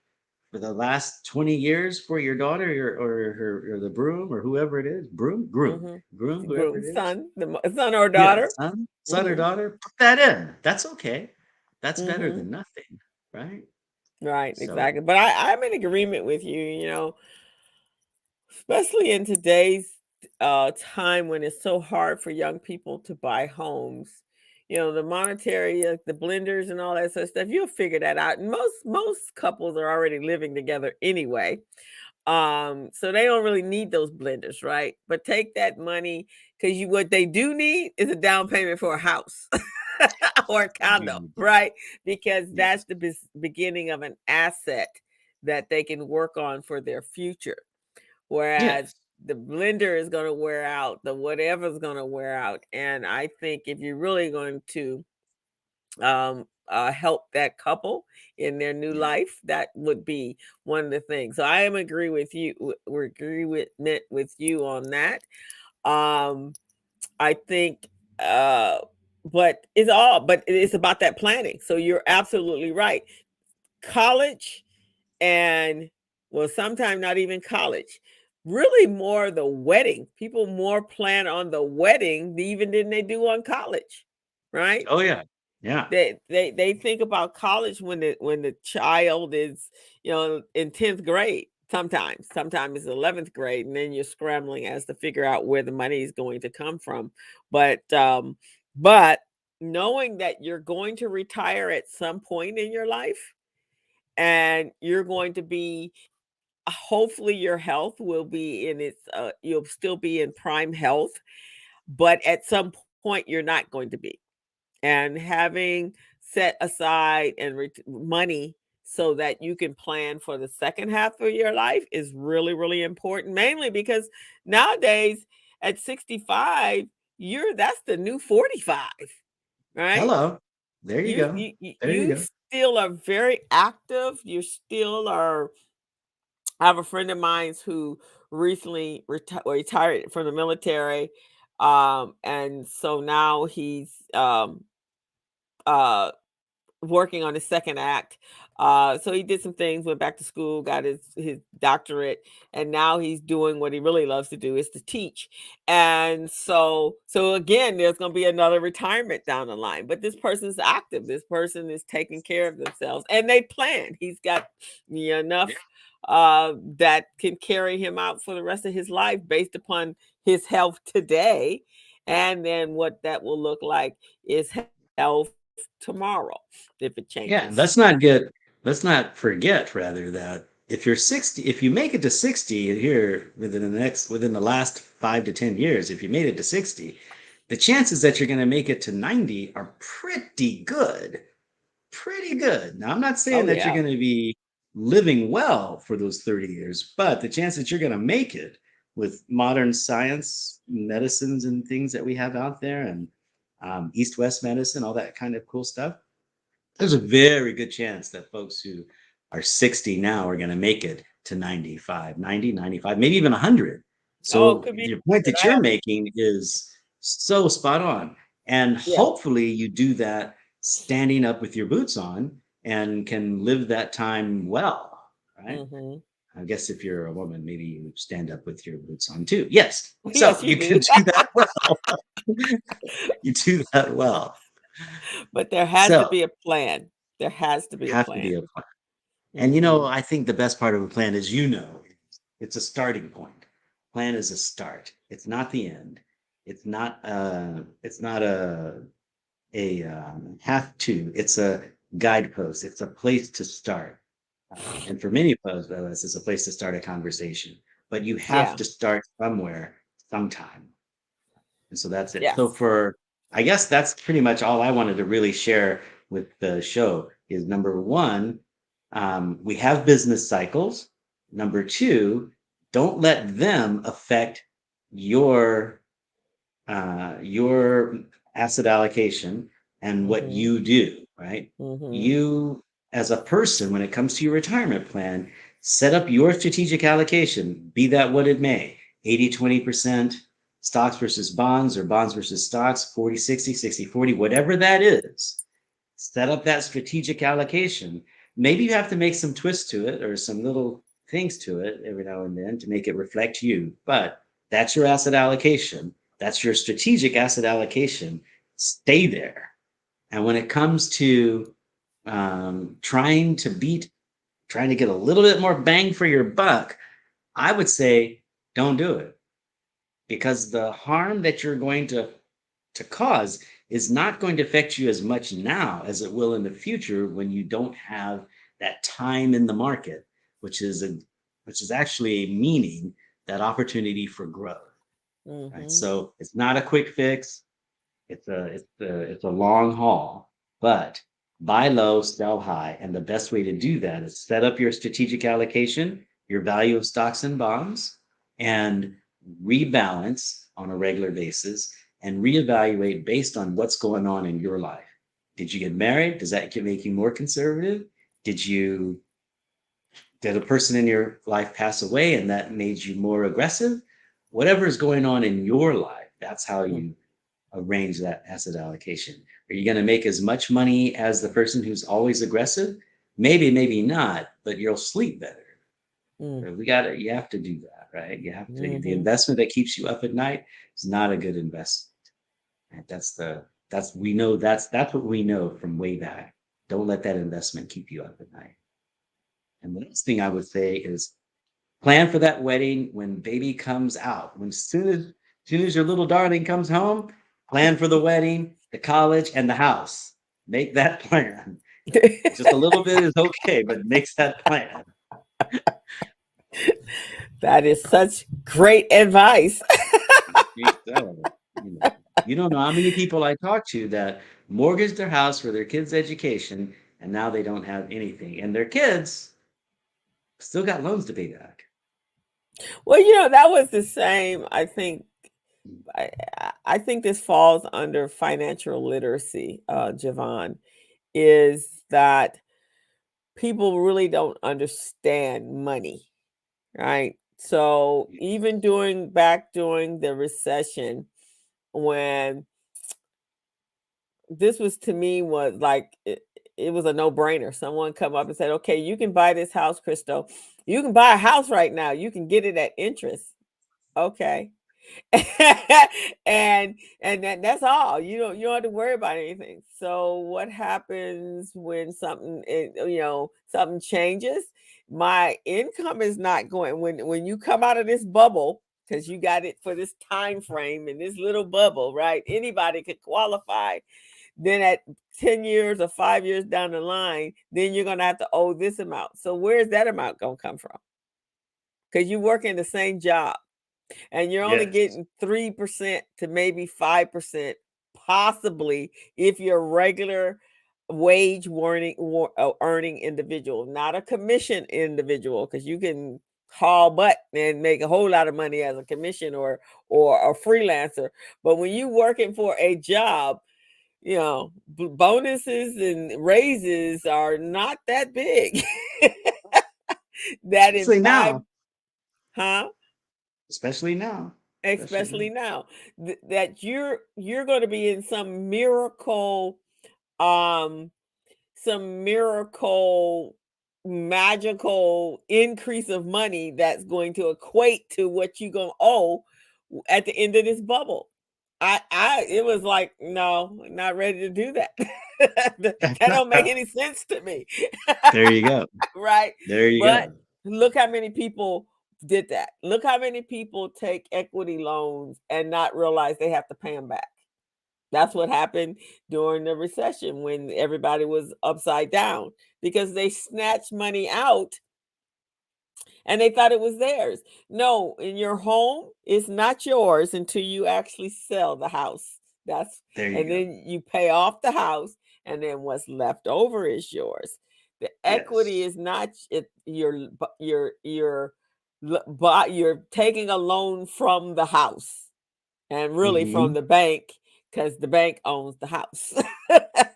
for the last 20 years for your daughter or the broom or whoever it is, groom, whoever Groom, it is. son or Yeah, daughter. son or Hmm. daughter, put that in. That's okay. That's better Hmm. than nothing, right? Right, So, exactly. But I'm in agreement with you, especially in today's time when it's so hard for young people to buy homes. The monetary, the blenders and all that sort of stuff, you'll figure that out. And most couples are already living together anyway. So they don't really need those blenders, right? But take that money, because what they do need is a down payment for a house or a condo, you- right? Because that's yes, the beginning of an asset that they can work on for their future. Whereas yes, the blender is going to wear out, the whatever's going to wear out. And I think if you're really going to help that couple in their new yeah, life, that would be one of the things. So I am agree with you. We agree with you on that. Um, I think, uh, but it's about that planning. So you're absolutely right. College and, well, sometimes not even college. Really, more the wedding. People more plan on the wedding even than they do on college, right? oh yeah, yeah. They think about college when the child is, in 10th grade. Sometimes it's 11th grade, and then you're scrambling as to figure out where the money is going to come from. But knowing that you're going to retire at some point in your life, and you're going to be, hopefully your health will be in its, you'll still be in prime health, but at some point you're not going to be. And having set aside and money so that you can plan for the second half of your life is really, really important. Mainly because nowadays at 65, that's the new 45, right? Hello. There you You go. you you There you you go. still are very active. You still are. I have a friend of mine who recently retired from the military, and so now he's uh working on his second act. So he did some things, went back to school, got his doctorate, and now he's doing what he really loves to do, is to teach. And so again, there's going to be another retirement down the line. But this person's active. This person is taking care of themselves, and they plan. He's got enough that can carry him out for the rest of his life based upon his health today, and then what that will look like is health tomorrow if it Yeah, changes. let's not forget rather that if you make it to 60 here within the last 5 to 10 years, if you made it to 60, the chances that you're going to make it to 90 are pretty good. Pretty good. Now, I'm not saying Oh that you're yeah. going to be living well for those 30 years, but the chance that you're going to make it with modern science, medicines, and things that we have out there, and East-West medicine, all that kind of cool stuff, there's a very good chance that folks who are 60 now are going to make it to 95, 90, 95, maybe even 100. Oh, it So could be your point good. that I you're have making is so spot on. And Yeah. hopefully you do that standing up with your boots on and can live that time well, right? Hmm. I guess if you're a woman, maybe you stand up with your boots on too. Yes. So Yes, you you do. can do that well. You do that well. But there has to So be a plan. There has to there be a have to plan. be a plan. And Hmm. I think the best part of a plan is, it's a starting point. Plan is a start. It's not the end. It's not a have to. It's a guidepost. It's a place to start. And for many of us, it's a place to start a conversation. But you have Yeah. to start somewhere, sometime. And so that's it. So Yes. I guess that's pretty much all I wanted to really share with the show is number one, we have business cycles. Number two, don't let them affect your your asset allocation and what Mm-hmm. you do, right? Mm-hmm. You, as a person, when it comes to your retirement plan, set up your strategic allocation, be that what it may, 80-20% stocks versus bonds or bonds versus stocks, 40-60, 60-40, whatever that is. Set up that strategic allocation. Maybe you have to make some twists to it or some little things to it every now and then to make it reflect you, but that's your asset allocation. That's your strategic asset allocation. Stay there. And when it comes to trying to trying to get a little bit more bang for your buck, I would say don't do it, because the harm that you're going to cause is not going to affect you as much now as it will in the future when you don't have that time in the market, which is a which is actually meaning that opportunity for growth. Right? Mm-hmm. So it's not a quick fix. It's a long haul, but buy low, sell high, and the best way to do that is set up your strategic allocation, your value of stocks and bonds, and rebalance on a regular basis and reevaluate based on what's going on in your life. Did you get married? Does that make you more conservative? Did you did a person in your life pass away and that made you more aggressive? Whatever is going on in your life, that's how you arrange that asset allocation. Are you going to make as much money as the person who's always aggressive? Maybe, maybe not, but you'll sleep better. You have to do that, right? You have to, the Mm-hmm. investment that keeps you up at night is not a good investment. Right? We know that's what we know from way back. Don't let that investment keep you up at night. And the next thing I would say is plan for that wedding when baby comes out. Soon as your little darling comes home, plan for the wedding, the college, and the house. Make that plan. Just a little bit is okay, but makes that plan. That is such great advice. Great stuff. You don't know how many people I talk to that mortgaged their house for their kids' education, and now they don't have anything, and their kids still got loans to pay back. Well, that was the same. I, I think this falls under financial literacy, Javon, is that people really don't understand money, right? So even during the recession, when this was to me was like it was a no-brainer. Someone come up and said, okay, you can buy this house, Crystal. You can buy a house right now. You can get it at interest. Okay. And that's all. You don't have to worry about anything. So what happens when something changes? My income is not going when you come out of this bubble, because you got it for this time frame in this little bubble, right? Anybody could qualify. Then at 10 years or 5 years down the line, then you're gonna have to owe this amount. So where's that amount gonna come from? Because you work in the same job and you're only Yes. getting 3% to maybe 5%, possibly, if you're a regular wage earning individual, not a commission individual, because you can haul butt and make a whole lot of money as a commission or a freelancer. But when you working for a job, bonuses and raises are not that big. That in Especially five, now. huh? Especially now. Especially Especially now. now, that you're going to be in um some miracle magical increase of money that's going to equate to what you're going to owe at the end of this bubble. I it was like, no, not ready to do that. That don't make any sense to me. There you go. Right? There you But go. look how many people did that. Look how many people take equity loans and not realize they have to pay them back. That's what happened during the recession when everybody was upside down, because they snatched money out and they thought it was theirs. No, in your home, it's not yours until you actually sell the house. That's There you and go. then you pay off the house, and then what's left over is yours. The equity Yes. is not your but you're taking a loan from the house and really from Hmm. the bank because the bank owns the house.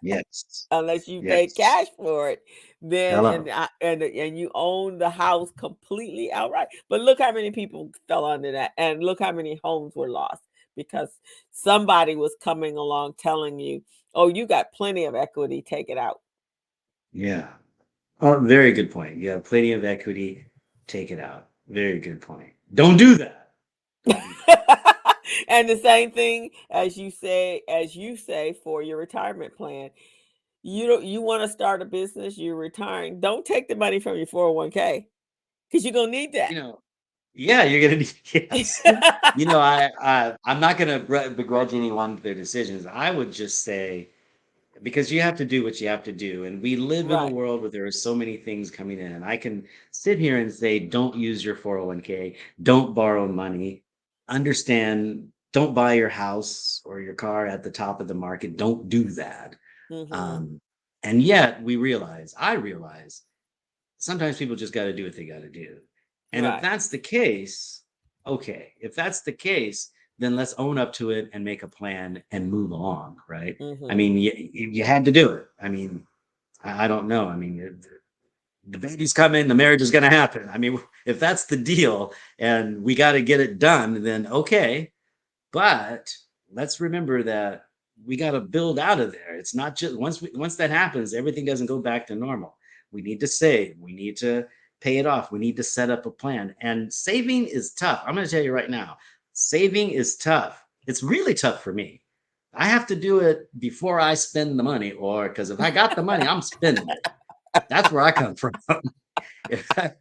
Yes. Unless you pay Yes. cash for it, then Hello. and you own the house completely outright. But look how many people fell under that, and look how many homes were lost because somebody was coming along telling you, "Oh, you got plenty of equity, take it out." Yeah. Oh, very good point. You have plenty of equity. Take it out. Very good point. Don't do that. Don't do that. And the same thing as you say for your retirement plan. You want to start a business, you're retiring. Don't take the money from your 401k because you're gonna need that. You know, yeah, you're gonna need yes. I'm not gonna begrudge anyone their decisions. I would just say because you have to do what you have to do, and we live in a Right. world where there are so many things coming in. I can sit here and say, don't use your 401k, don't borrow money, understand, don't buy your house or your car at the top of the market. Don't do that. Mhm. Um, and yet I realize sometimes people just got to do what they got to do. And if Right. that's the case, okay. If that's the case, then let's own up to it and make a plan and move along, right? I Mhm. mean, you had to do it. I mean, I don't know. I mean, the baby's coming, the marriage is going to happen. I mean, if that's the deal and we got to get it done, then okay. But let's remember that we got to build out of there. It's not just once that happens, everything doesn't go back to normal. We need to save. We need to pay it off. We need to set up a plan. And saving is tough. I'm going to tell you right now, saving is tough. It's really tough for me. I have to do it before I spend the money, or because if I got the money, I'm spending it. That's where I come from. if I,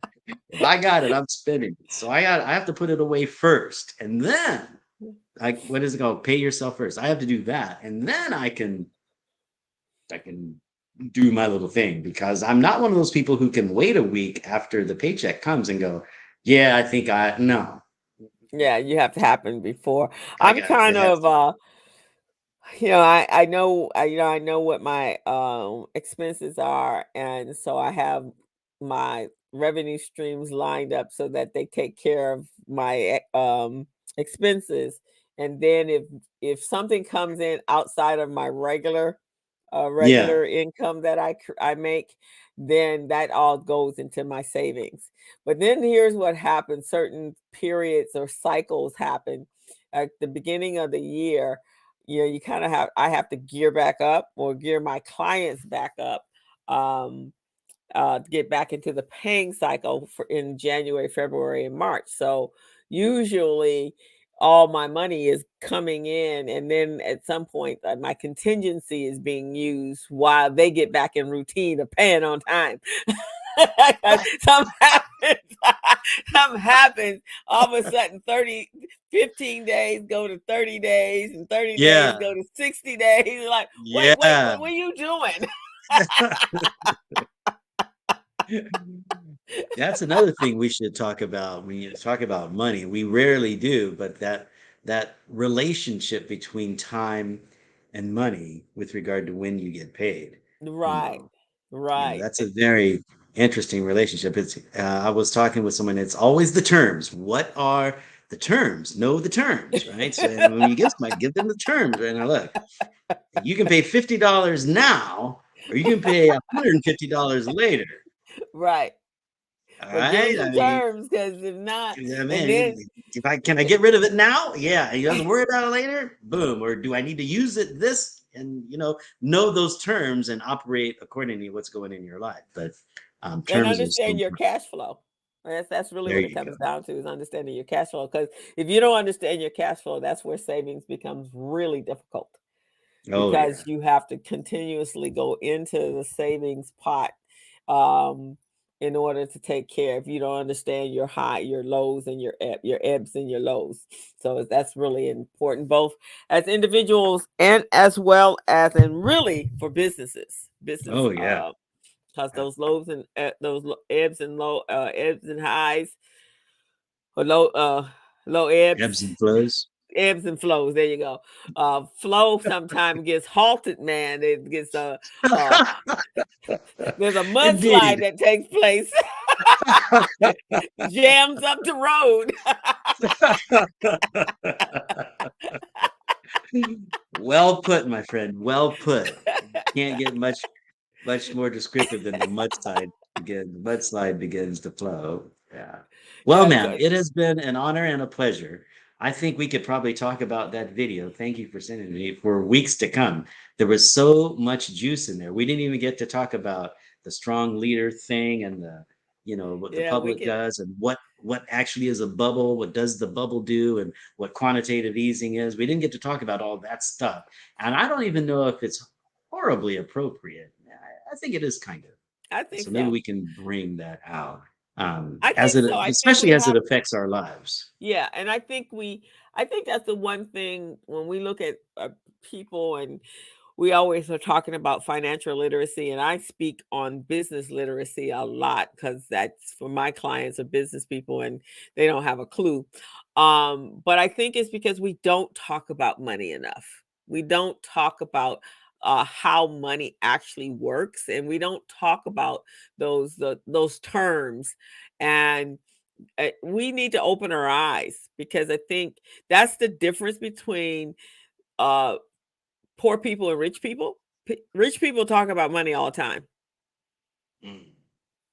if I got it, I'm spending it. So I have to put it away first, and then like what is it called? Pay yourself first. I have to do that, and then I can do my little thing because I'm not one of those people who can wait a week after the paycheck comes and go, yeah, I think I no, Yeah, you have to happen before. I I'm got it. kind It has of to. I know what my expenses are, and so I have my revenue streams lined up so that they take care of my expenses. And then if something comes in outside of my Yeah, regular income that I make, then that all goes into my savings. But then here's what happens: certain periods or cycles happen at the beginning of the year. You know, you kind of have I have to gear back up or gear my clients back up. To get back into the paying cycle for in January, February, and March. So usually all my money is coming in, and then at some point my contingency is being used while they get back in routine of paying on time. some happens, some happens. All of a sudden, 15 days go to 30 days, and 30 days yeah, go to 60 days. Like, wait, yeah. what are you doing? That's another thing we should talk about when you talk about money. We rarely do, but that relationship between time and money with regard to when you get paid, you Right, know, right. that's a very interesting relationship. It's I was talking with someone. It's always the terms. What are the terms? Know the terms, right? So and when you give somebody, give them the terms. Right now, look, you can pay $50 now, or you can pay $150 later. Right. All But give right. us I the mean, terms, because if not, yeah, and man, then if I can I get rid of it now? Yeah, he doesn't worry about it later. Boom. Or do I need to use it this and know those terms and operate accordingly what's going in your life. But and terms are so understand your important. cash flow. That's really There what it you go. comes down to, is understanding your cash flow. Because if you don't understand your cash flow, that's where savings becomes really difficult, Oh because yeah. you have to continuously go into the savings pot um, in order to take care. If you don't understand your lows and your ebbs and your lows, so that's really important, both as individuals and as well as and really for businesses. Oh yeah. Because those lows and ebbs and highs, or low Ebbs ebbs and flows. ebbs and flows. There you go. Flow sometimes gets halted, man. It gets uh there's a mudslide Indeed. that takes place. Jams up the road. Well put, my friend. Well put. Can't get much more descriptive than the mudslide begins to flow. Yeah. Well, Yeah, ma'am, 'cause it has been an honor and a pleasure. I think we could probably talk about that video. Thank you for sending it to me for weeks to come. There was so much juice in there. We didn't even get to talk about the strong leader thing and what the yeah, we public can. does and what actually is a bubble, what does the bubble do, and what quantitative easing is. We didn't get to talk about all that stuff. And I don't even know if it's horribly appropriate. I think it is kind of. I think So maybe so. we can bring that out, I as think it, so. I think we especially as it have. affects our lives. Yeah, and I think that's the one thing when we look at people, and we always are talking about financial literacy, and I speak on business literacy a lot because that's for my clients are business people and they don't have a clue. But I think it's because we don't talk about money enough. We don't talk about how money actually works, and we don't talk about those terms. And we need to open our eyes because I think that's the difference between uh, poor people and rich people. Rich people talk about money all the time. Mm.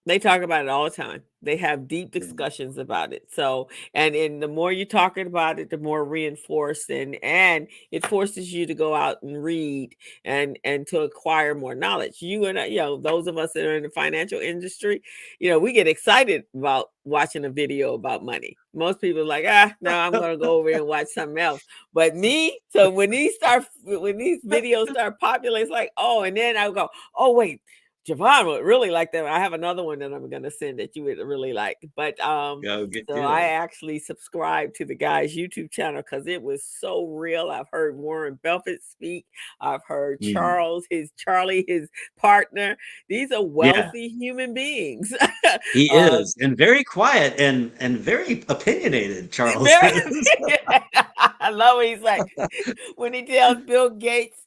They talk about it all the time. They have deep Mm. discussions about it. So, and the more you're talking about it, the more reinforced and it forces you to go out and read and to acquire more knowledge. You and those of us that are in the financial industry, we get excited about watching a video about money. Most people are like, no, I'm going to go over and watch something else. But me, so when these videos start populating, it's like, oh, and then I'll go, oh wait, Jevon would really like that. I have another one that I'm gonna send that you would really like. But Oh, good so I deal. actually subscribed to the guy's YouTube channel because it was so real. I've heard Warren Buffett speak. I've heard Mm. Charlie, his partner. These are Yeah, wealthy human beings. he uh, is, and very quiet and very opinionated. Charles very, is. I love what he's like when he tells Bill Gates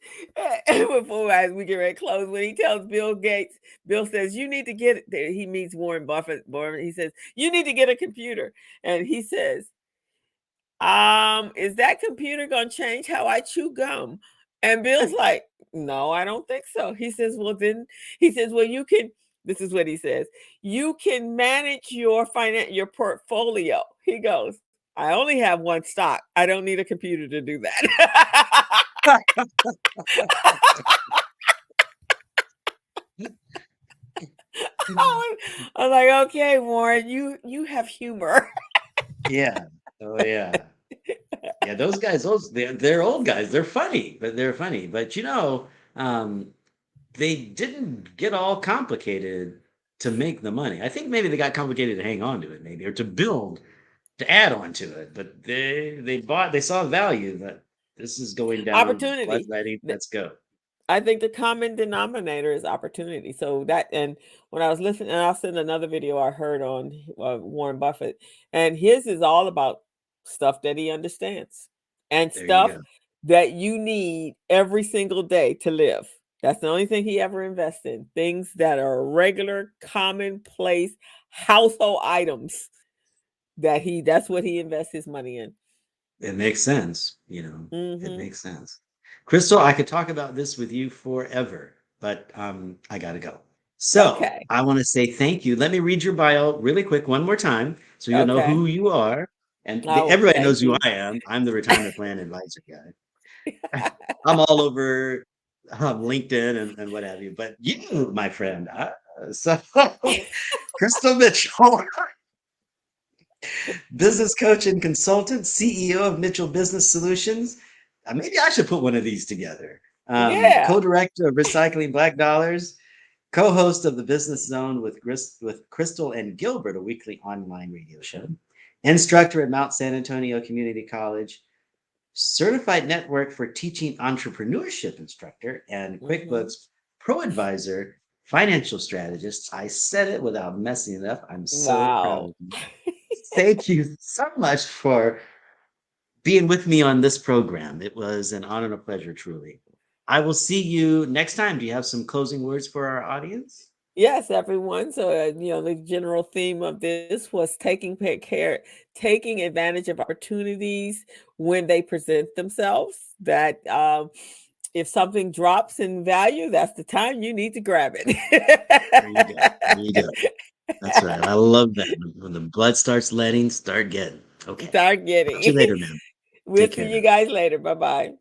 before as we get ready to close. When he tells Bill Gates, Bill says, "You need to get." He meets Warren Buffett. Warren, he says, "You need to get a computer," and he says, is that computer gonna change how I chew gum?" And Bill's like, "No, I don't think so." He says, "Well, then," he says, "Well, you can." This is what he says: "You can manage your portfolio." He goes, "I only have one stock. I don't need a computer to do that." I was like, "Okay, Warren, you have humor." Yeah. Oh, yeah. Yeah, those guys, they're old guys. They're funny, but they're funny. But um, they didn't get all complicated to make the money. I think maybe they got complicated to hang on to it, maybe, or to add on to it. But they saw value that this is going down. Opportunity. Let's go. I think the common denominator is opportunity. So that, and when I was listening, and I'll send another video I heard on Warren Buffett, and his is all about stuff that he understands and There you stuff go. that you need every single day to live. That's the only thing he ever invests in. Things that are regular, commonplace household items that's what he invests his money in. It makes sense. It Hmm. makes sense. Crystal, I could talk about this with you forever, but I gotta go. So Okay. I want to say thank you. Let me read your bio really quick one more time so you'll know Okay. who you are. And Oh, everybody knows thank who you. I am. I'm the retirement plan advisor guy. I'm all over LinkedIn and what have you. But you, my friend, so Crystal Mitchell, business coach and consultant, CEO of Mitchell Business Solutions. Maybe I should put one of these together. Yeah. Co-director of Recycling Black Dollars, co-host of the Business Zone with Crystal and Gilbert, a weekly online radio show, instructor at Mount San Antonio Community College, certified network for teaching entrepreneurship instructor, and Hmm. QuickBooks Pro Advisor, financial strategist. I said it without messing it up. I'm so proud Wow. of you. Thank you so much for being with me on this program. It was an honor and a pleasure, truly. I will see you next time. Do you have some closing words for our audience? Yes, everyone. So, the general theme of this was taking advantage of opportunities when they present themselves. That if something drops in value, that's the time you need to grab There you go. There you go. it. That's right. I love that. When the blood starts letting, start getting. Okay. Start Talk to getting. you later, man. We'll Take see care you now. guys later. Bye bye.